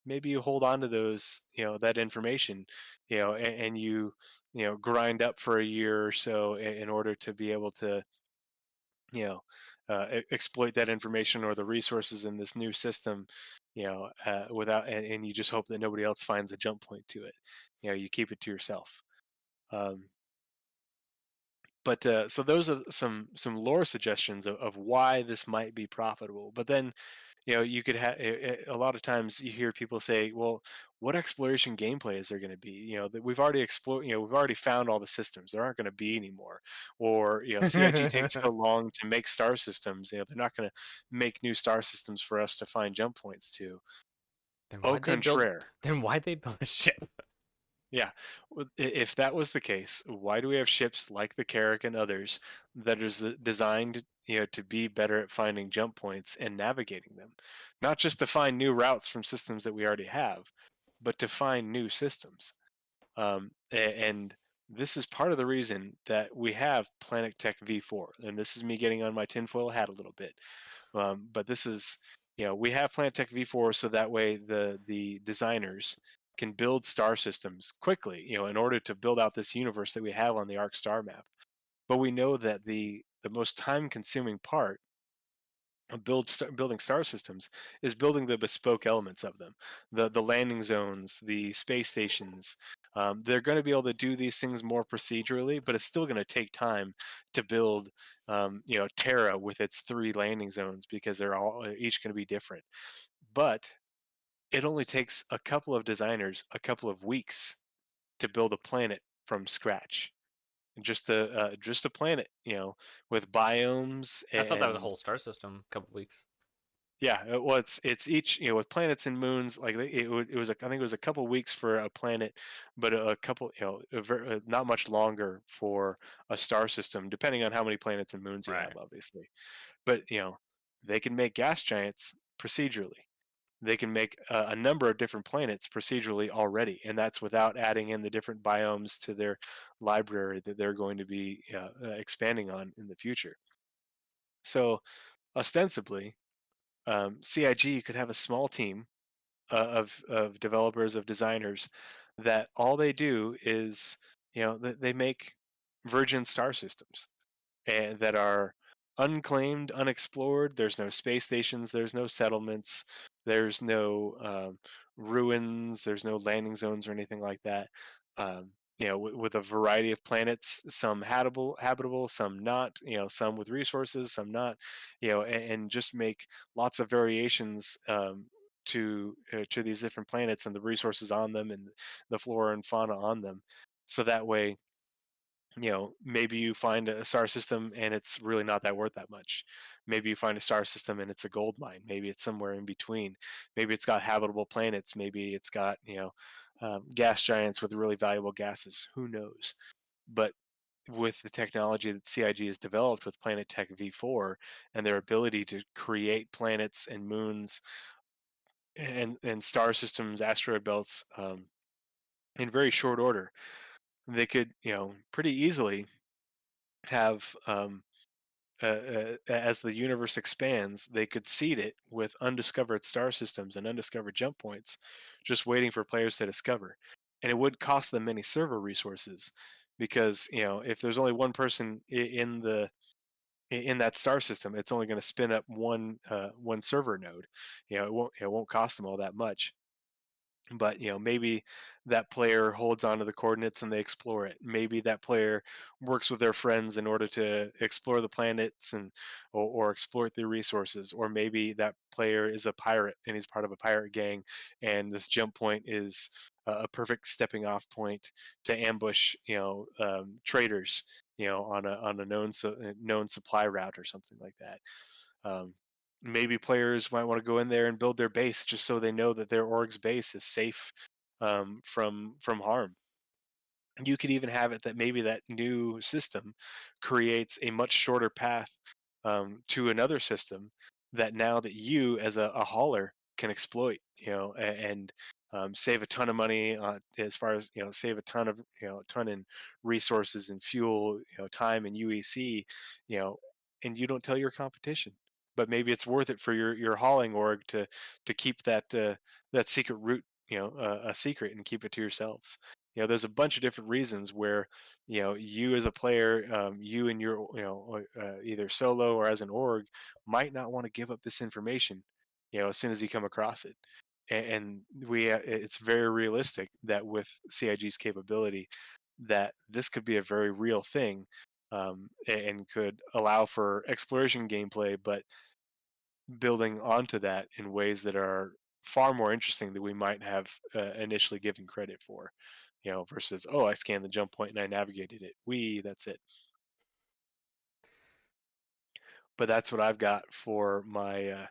Maybe you hold on to those, that information, and you, grind up for a year or so in order to be able to, you know, exploit that information or the resources in this new system, without, and you just hope that nobody else finds a jump point to it. You keep it to yourself. Um, but so those are some lore suggestions of why this might be profitable. But then you could have a lot of times you hear people say, well, what exploration gameplay is there going to be? That we've already explored. We've already found all the systems. There aren't going to be any more. Or CIG takes so long to make star systems. They're not going to make new star systems for us to find jump points to. Then Au why'd they build? contraire. Then why'd they build a ship? Yeah, if that was the case, why do we have ships like the Carrack and others that is designed, to be better at finding jump points and navigating them? Not just to find new routes from systems that we already have, but to find new systems. And this is part of the reason that we have Planet Tech V4. And this is me getting on my tinfoil hat a little bit. But this is, we have Planet Tech V4 so that way the designers can build star systems quickly, in order to build out this universe that we have on the Arc star map. But we know that the most time consuming part of building star systems is building the bespoke elements of them, the landing zones, the space stations. They're going to be able to do these things more procedurally, but it's still going to take time to build, Terra with its 3 landing zones because they're all each going to be different. But it only takes a couple of designers a couple of weeks to build a planet from scratch. Just a planet, with biomes I thought that was a and whole star system. A couple weeks. yeah, well, it's each with planets and moons. Like it was I think it was a couple weeks for a planet, but a couple not much longer for a star system, depending on how many planets and moons you have, Right. obviously. But they can make gas giants procedurally. They can make a number of different planets procedurally already, and that's without adding in the different biomes to their library that they're going to be expanding on in the future. So ostensibly, CIG could have a small team of developers, of designers, that all they do is they make virgin star systems and that are unclaimed, unexplored. There's no space stations, there's no settlements, there's no ruins, there's no landing zones or anything like that. With a variety of planets, some habitable, some not. Some with resources, some not. And just make lots of variations. To these different planets and the resources on them and the flora and fauna on them, so that way Maybe you find a star system and it's really not that worth that much. Maybe you find a star system and it's a gold mine. Maybe it's somewhere in between. Maybe it's got habitable planets. Maybe it's got gas giants with really valuable gases. Who knows? But with the technology that CIG has developed with Planet Tech V4 and their ability to create planets and moons and star systems, asteroid belts, in very short order, they could pretty easily have as the universe expands, they could seed it with undiscovered star systems and undiscovered jump points, just waiting for players to discover. And it would cost them many server resources, because if there's only one person in that star system, it's only going to spin up one server node. It won't cost them all that much. But maybe that player holds on to the coordinates and they explore it. Maybe that player works with their friends in order to explore the planets or exploit the resources. Or maybe that player is a pirate and he's part of a pirate gang, and this jump point is a perfect stepping off point to ambush traders on a known supply route or something like that. um, Maybe players might want to go in there and build their base just so they know that their org's base is safe from harm. You could even have it that maybe that new system creates a much shorter path to another system that now that you as a hauler can exploit, and save a ton of money, as far as save a ton of a ton in resources and fuel, time and UEC, you know, and you don't tell your competition. But maybe it's worth it for your hauling org to keep that secret route, a secret, and keep it to yourselves. There's a bunch of different reasons where you as a player, you and your either solo or as an org, might not want to give up this information as soon as you come across it. And it's very realistic that with CIG's capability, that this could be a very real thing, and could allow for exploration gameplay, but building onto that in ways that are far more interesting than we might have initially given credit for. Versus, oh, I scanned the jump point and I navigated it. That's it. But that's what I've got for my.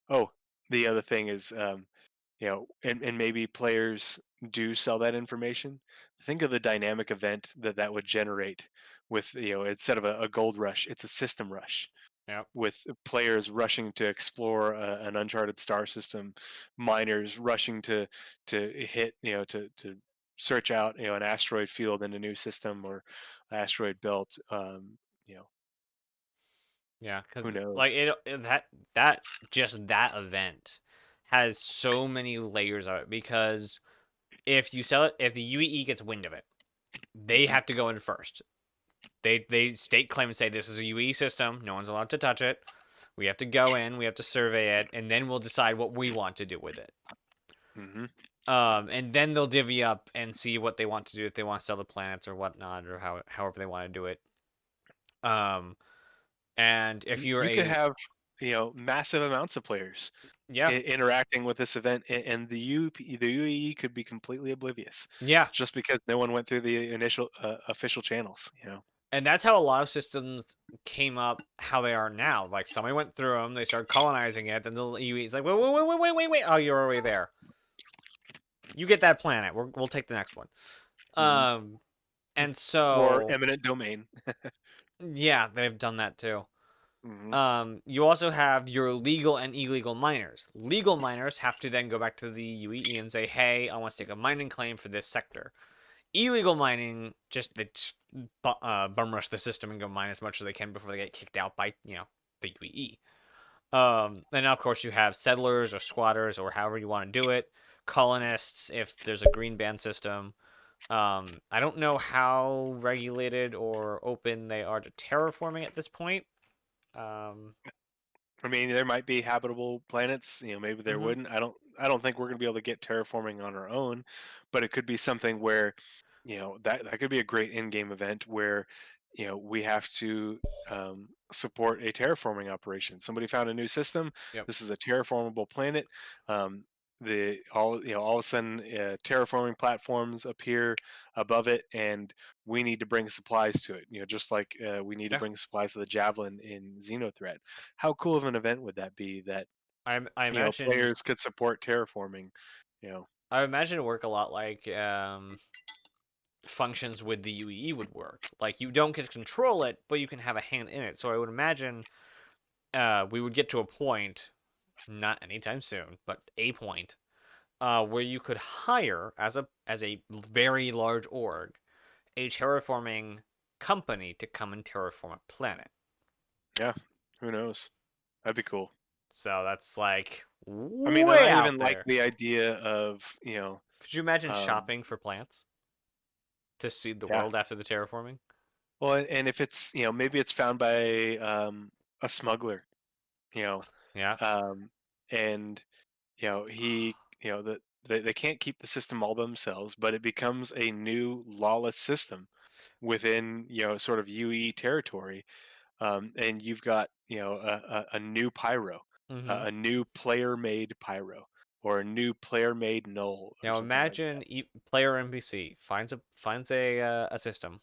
Oh, the other thing is, and maybe players do sell that information. Think of the dynamic event that would generate with, instead of a gold rush, it's a system rush, Yep. with players rushing to explore an uncharted star system, miners rushing to hit, to search out, an asteroid field in a new system or asteroid belt. You know, Yeah, because who knows? like that just that event has so many layers of it. Because if you sell it, if the UEE gets wind of it, they Hmm. have to go in first. They stake claim and say this is a UEE system. No one's allowed to touch it. We have to go in. We have to survey it, and then we'll decide what we want to do with it. Hmm. And then they'll divvy up and see what they want to do, if they want to sell the planets or whatnot, or however they want to do it. Um, and if you're You could a have massive amounts of players yeah, interacting with this event, and the UAE could be completely oblivious, yeah, just because no one went through the initial official channels. and that's how a lot of systems came up how they are now. Like somebody went through them, they started colonizing it, then the UEE is like, wait, oh, you're already there. You get that planet. We'll take the next one. Hmm. Um, and Or so eminent domain. yeah, they've done that too. Hmm. You also have your legal and illegal miners. Legal miners have to then go back to the UEE and say, "Hey, I want to take a mining claim for this sector." Illegal mining, they bum rush the system and go mine as much as they can before they get kicked out by the UEE. And now, of course, you have settlers or squatters or however you want to do it, colonists if there's a green band system. I don't know how regulated or open they are to terraforming at this point. Um, I mean, there might be habitable planets. Maybe there mhm. wouldn't. I don't think we're going to be able to get terraforming on our own, but it could be something where, that could be a great in-game event where, we have to support a terraforming operation. Somebody found a new system. Yep. This is a terraformable planet. Um, the all all of a sudden terraforming platforms appear above it, and we need to bring supplies to it. Just like we need to Yeah. bring supplies to the Javelin in Xenothreat. How cool of an event would that be? That I imagine players could support terraforming. You know, I imagine it work a lot like functions with the UE would work. Like you don't get to control it, but you can have a hand in it. So I would imagine we would get to a point, not anytime soon, but a point, where you could hire as a very large org a terraforming company to come and terraform a planet. yeah, who knows? That'd be cool. So that's like I mean, and way I out even like there. the idea of Could you imagine um, shopping for plants to seed the yeah. world after the terraforming? Well, and if it's maybe it's found by a smuggler, you know, Yeah. um, and he that they can't keep the system all themselves, but it becomes a new lawless system within sort of UE territory, and you've got a new pyro, Mm-hmm. a new player made pyro, or a new player made null, or Now something like imagine that. player NPC finds a system,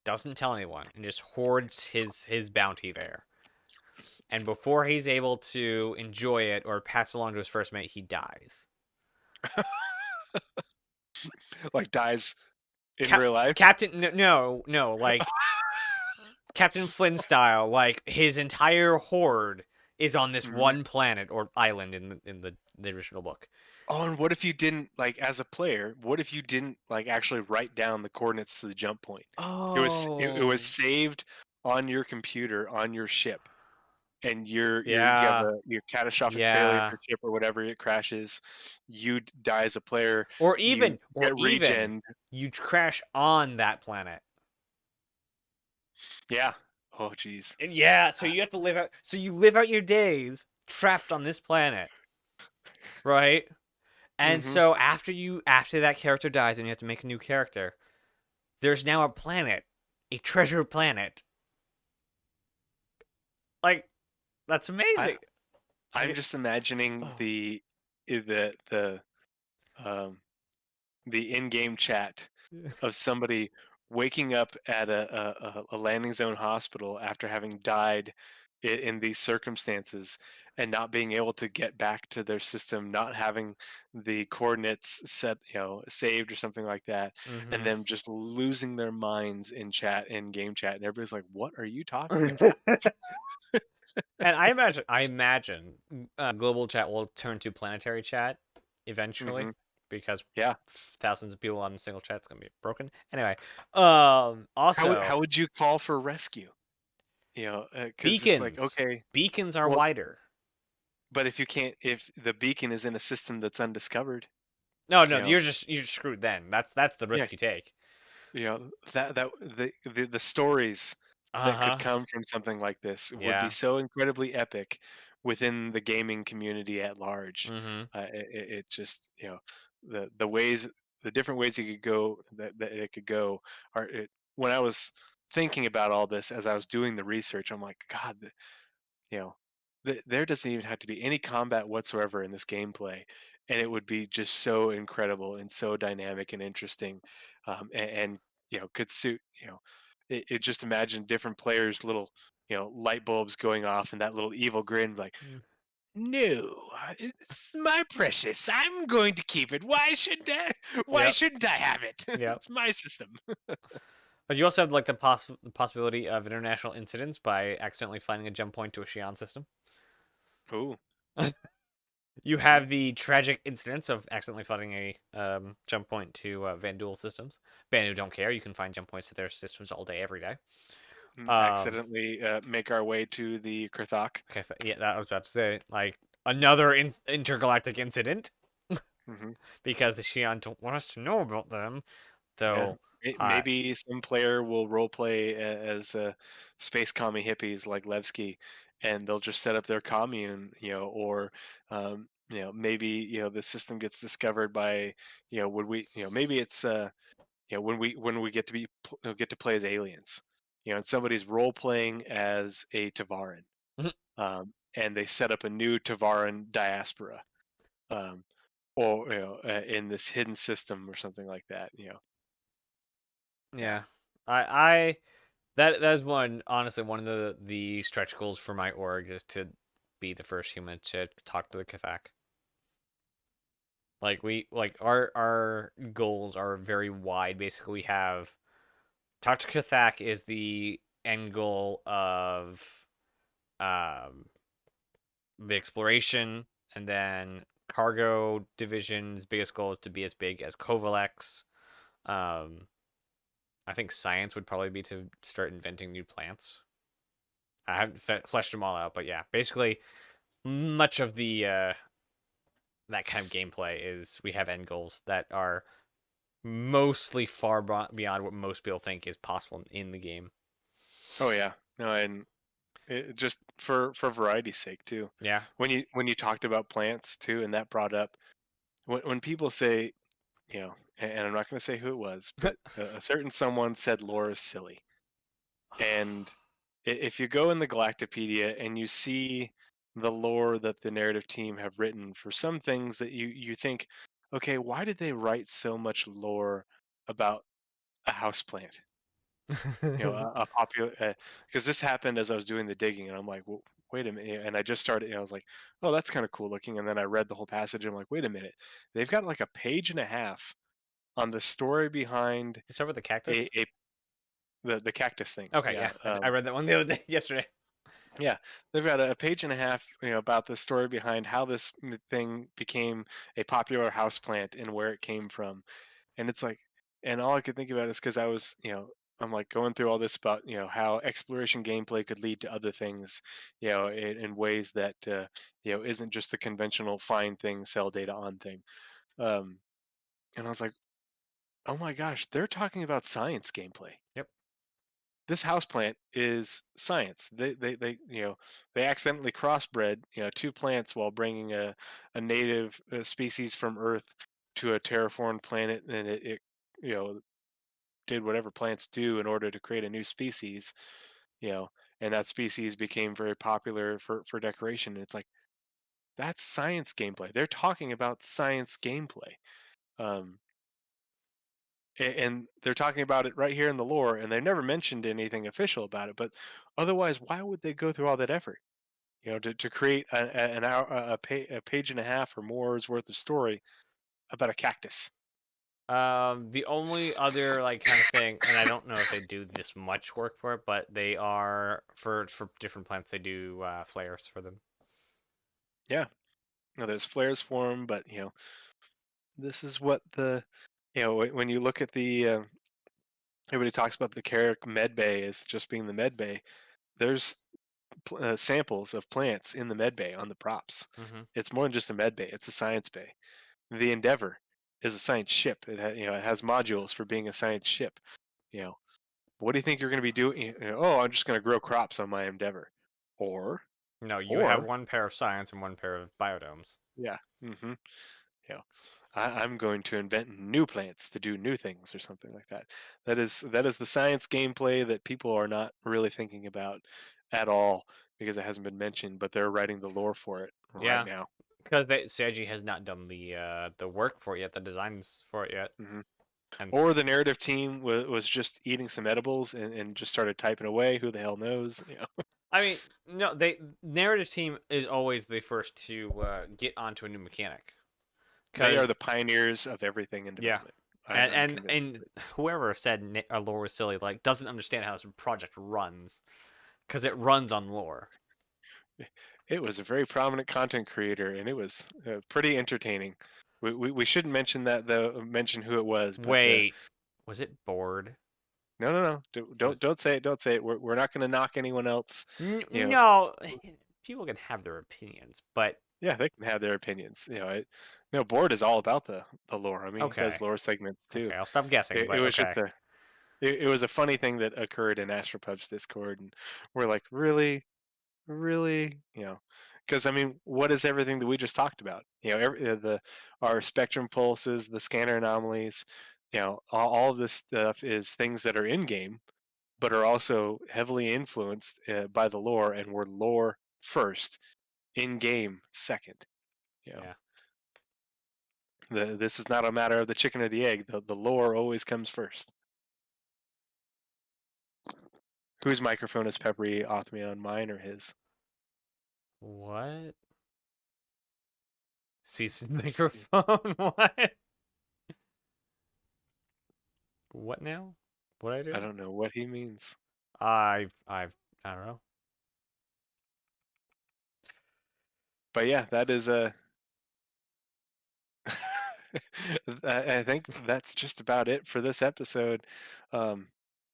doesn't tell anyone, and just hoards his bounty there. And before he's able to enjoy it or pass along to his first mate, he dies. Like dies in Cap- real life. Captain, no, no, no, like Captain Flynn style. Like his entire horde is on this Mhm. one planet or island in the original book. Oh, and what if you didn't like as a player? What if you didn't like actually write down the coordinates to the jump point? It was Oh, saved on your computer on your ship, and you have yeah, your catastrophic failure yeah. for ship or whatever, it crashes. You die as a player. Or You even, or get even, regen. you crash on that planet. Yeah. Oh, geez. And yeah, so you have to live out. So you live out your days trapped on this planet, right? And Mm-hmm. so after that character dies and you have to make a new character, there's now a planet, a treasure planet. Like that's I amazing. I'm I just imagining oh. um the in-game chat of somebody waking up at a landing zone hospital after having died in these circumstances, and not being able to get back to their system, not having the coordinates set, saved or something like that, and Mhm. them just losing their minds in game chat, and everybody's like, "What are you talking about?" And I imagine global chat will turn to planetary chat eventually Hmm. because Yeah. thousands of people on a single chat is gonna be broken. Anyway, How also would you call for rescue? Because it's like, beacons. okay, Beacons are well, wider. but if the beacon is in a system that's undiscovered, No, you no, know, you're just screwed then. That's the yeah, risk you take. that the stories Uh that could huh. come from something like this would be Yeah. so incredibly epic within the gaming community at large. Mm-hmm. It just the ways, the different ways you could go, that it could go are when I was thinking about all this as I was doing the research, I'm like, God, you know, there doesn't even have to be any combat whatsoever in this gameplay, and it would be just so incredible and so dynamic and interesting, and could suit it. Just imagine different players' little light bulbs going off, and that little evil grin, like, no, it's my precious. I'm going to keep it. Why shouldn't I? Why Yep. shouldn't I have it? Yep. It's my system. But you also have like the possibility of international incidents by accidentally finding a jump point to a Xi'an system. Ooh. You Hmm. have the tragic incidents of accidentally finding a jump point to Vanduul systems. Banu don't care. You can find jump points to their systems all day, every day. Um, Accidentally make our way to the Krthok. okay, yeah, that I was about to say. Like another intergalactic incident Hmm. because the Xi'an don't want us to know about them. Yeah. Though, uh, Maybe some player will roleplay as space commie hippies like Levski, and they'll just set up their commune, or maybe the system gets discovered by, would we, maybe it's when we get to play as aliens, and somebody's role playing as a Tavaran, and they set up a new Tavaran diaspora, um, or in this hidden system or something like that. Yeah. Yeah. I that is one honestly one of the stretch goals for my org is to be the first human to talk to the Kathak. Like our goals are very wide. Basically, we have talk to Kathak is the end goal of um the exploration, and then cargo division's biggest goal is to be as big as Kovalex. Um, I think science would probably be to start inventing new plants. I haven't fleshed them all out, but yeah, basically, much of the that kind of gameplay is we have end goals that are mostly far beyond what most people think is possible in the game. Oh yeah. No, and just for variety's sake too. Yeah. When you talked about plants too, and that brought up when people say, and I'm not going to say who it was, but a certain someone said lore is silly. And if you go in the Galactopedia and you see the lore that the narrative team have written for some things that you think, okay, why did they write so much lore about a houseplant? A popular, because this happened as I was doing the digging, and I'm like, well, wait a minute, and I just started. I was like, oh, that's kind of cool looking, and then I read the whole passage, and I'm like, wait a minute, they've got like a page and a half on the story behind You start with the cactus. a the cactus thing. Okay, Yeah, yeah, I read that one the other day, yesterday. yeah, they've got a page and a half, about the story behind how this thing became a popular houseplant and where it came from. And it's like, and all I could think about is because I was, I'm like going through all this about, how exploration gameplay could lead to other things, in ways that, isn't just the conventional find thing, sell data on thing. Um, and I was like, oh my gosh, they're talking about science gameplay. Yep. This houseplant is science. They accidentally crossbred, two plants while bringing a native species from Earth to a terraformed planet, and it you know did whatever plants do in order to create a new species, you know, and that species became very popular for decoration. And it's like that's science gameplay. They're talking about science gameplay. Um, and they're talking about it right here in the lore, and they never mentioned anything official about it. But otherwise, why would they go through all that effort? To create an hour, a page and a half or more's worth of story about a cactus. The only other like kind of thing, and I don't know if they do this much work for it, but they are for different plants they do flares for them. Yeah, there's flares for them, but this is what when you look at the everybody talks about the Carrick med bay as just being the med bay. There's samples of plants in the med bay on the props. Mm-hmm. It's more than just a med bay; it's a science bay. The Endeavor is a science ship. It has modules for being a science ship. You know, what do you think you're going to be doing? Oh, I'm just going to grow crops on my Endeavor, or No, you have or one pair of science and one pair of biodomes. yeah, mm-hmm, yeah. I'm going to invent new plants to do new things or something like that. That is the science gameplay that people are not really thinking about at all because it hasn't been mentioned, but they're writing the lore for it right Yeah, now. because Seiji has not done the work for it yet, the designs for it yet, Hmm. and Or the narrative team was just eating some edibles and just started typing away. Who the hell knows? I mean, no, they narrative team is always the first to get onto a new mechanic, They are the because pioneers of everything in yeah, development. and I'm and convinced of and whoever said lore was silly like doesn't understand how this project runs, because it runs on lore. it. It was a very prominent content creator, and it was pretty entertaining. We shouldn't mention that though. Mention who it was, but Wait, was it bored? no, no, no. Was Don't say it. Don't say it. We're not going to knock anyone else. You know, no, people can have their opinions, but yeah, they can have their opinions. Board is all about the lore. I mean, he does okay, lore segments too. okay, I'll stop guessing. It But was just okay, it was a funny thing that occurred in Astropub's Discord, and we're like, really, really, because I mean, what is everything that we just talked about? Our spectrum pulses, the scanner anomalies, all of this stuff is things that are in game but are also heavily influenced by the lore, and we're lore first, in game second. You know, yeah. This is not a matter of the chicken or the egg. The lore always comes first. Whose microphone is peppery, Othmion, mine or his? What? Cease Let's see. microphone? What? What now? What I I do? don't know what he means. I don't know. But yeah, that is a. I think that's just about it for this episode. Um,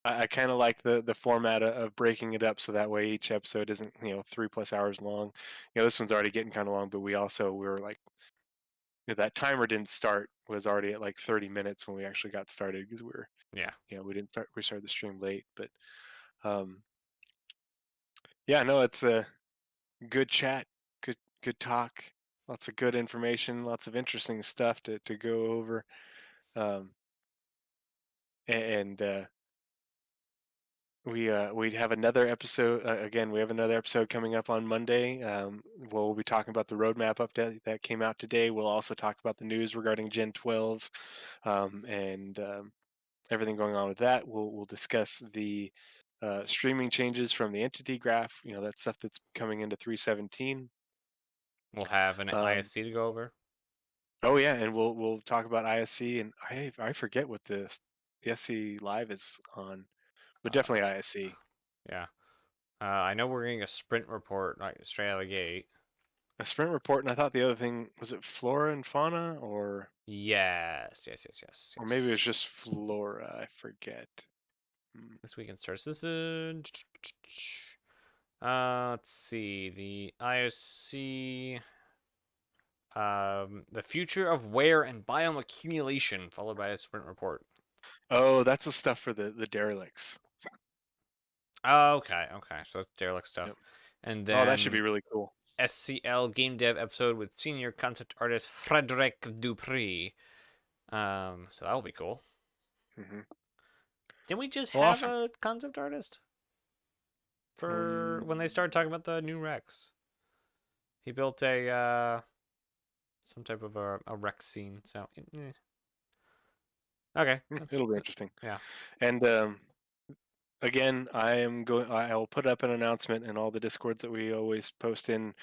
I kind of like the format of breaking it up so that way each episode isn't 3+ hours long. This one's already getting kind of long, but we were like that timer didn't start was already at like 30 minutes when we actually got started because Yeah. we started the stream late, but um, yeah, no, it's a good chat, good talk, lots of good information, lots of interesting stuff to go over. Um, and we have another episode again. We have another episode coming up on Monday. We'll be talking about the roadmap update that came out today. We'll also talk about the news regarding Gen 12 and everything going on with that. We'll discuss the streaming changes from the entity graph. That stuff that's coming into 3.17. We'll have an Um, ISC to go over. oh yeah, and we'll talk about ISC, and I forget what the SC live is on, but Uh, definitely ISC. yeah. I know we're getting a sprint report like straight out of the gate. A sprint report, and I thought the other thing was it flora and fauna, Yes, yes, yes, yes, or maybe it was yes. just flora. I forget. Hmm. This weekend starts. This is. Let's see. The IOC. The future of wear and biome accumulation, followed by a sprint report. Oh, that's the stuff for the derelicts. Okay, okay. So that's derelict stuff. Yep. And Oh, that should then be really cool. SCL game dev episode with senior concept artist Frederic Dupree. So that'll be cool. Hmm. Didn't we just Well, have awesome. a concept artist for when they Mm, started talking about the new Rex? He built a some type of a Rex scene. So okay, that's it'll be interesting. yeah. And again, I'll put up an announcement in all the discords that we always post in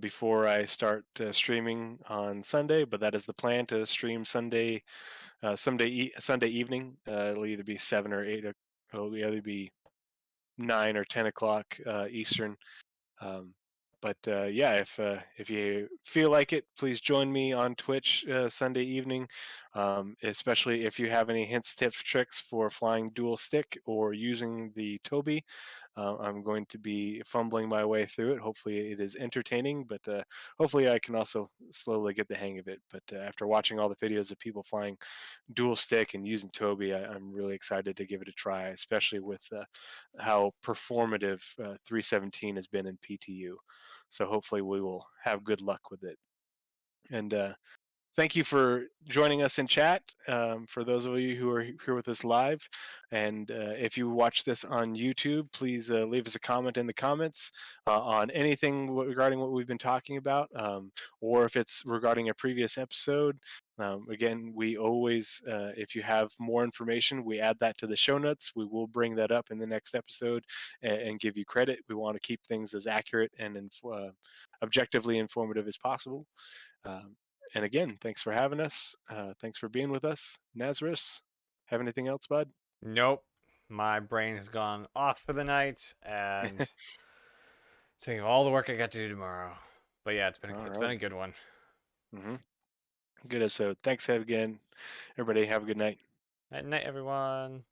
before I start streaming on Sunday. But that is the plan, to stream Sunday evening. It'll either be 7 or 8. It'll either be 9 or 10 o'clock Eastern. Um, but yeah, if you feel like it, please join me on Twitch Sunday evening. Especially if you have any hints, tips, tricks for flying dual stick or using the Toby. I'm going to be fumbling my way through it. Hopefully, it is entertaining, but hopefully, I can also slowly get the hang of it. But after watching all the videos of people flying dual stick and using Toby, I'm really excited to give it a try, especially with how performative 317 has been in PTU. So hopefully we will have good luck with it. And thank you for joining us in chat. For those of you who are here with us live, and if you watch this on YouTube, please leave us a comment in the comments on anything regarding what we've been talking about, or if it's regarding a previous episode. Again, we always, if you have more information, we add that to the show notes. We will bring that up in the next episode and give you credit. We want to keep things as accurate and objectively informative as possible. Um, and again, thanks for having us. Thanks for being with us. Nazeris, have anything else, bud? Nope. My brain has gone off for the night, and think of all the work I got to do tomorrow. But yeah, All it's been right. a good one. Mm-hmm. Good episode. Thanks again. Everybody have a good night. Night night, everyone.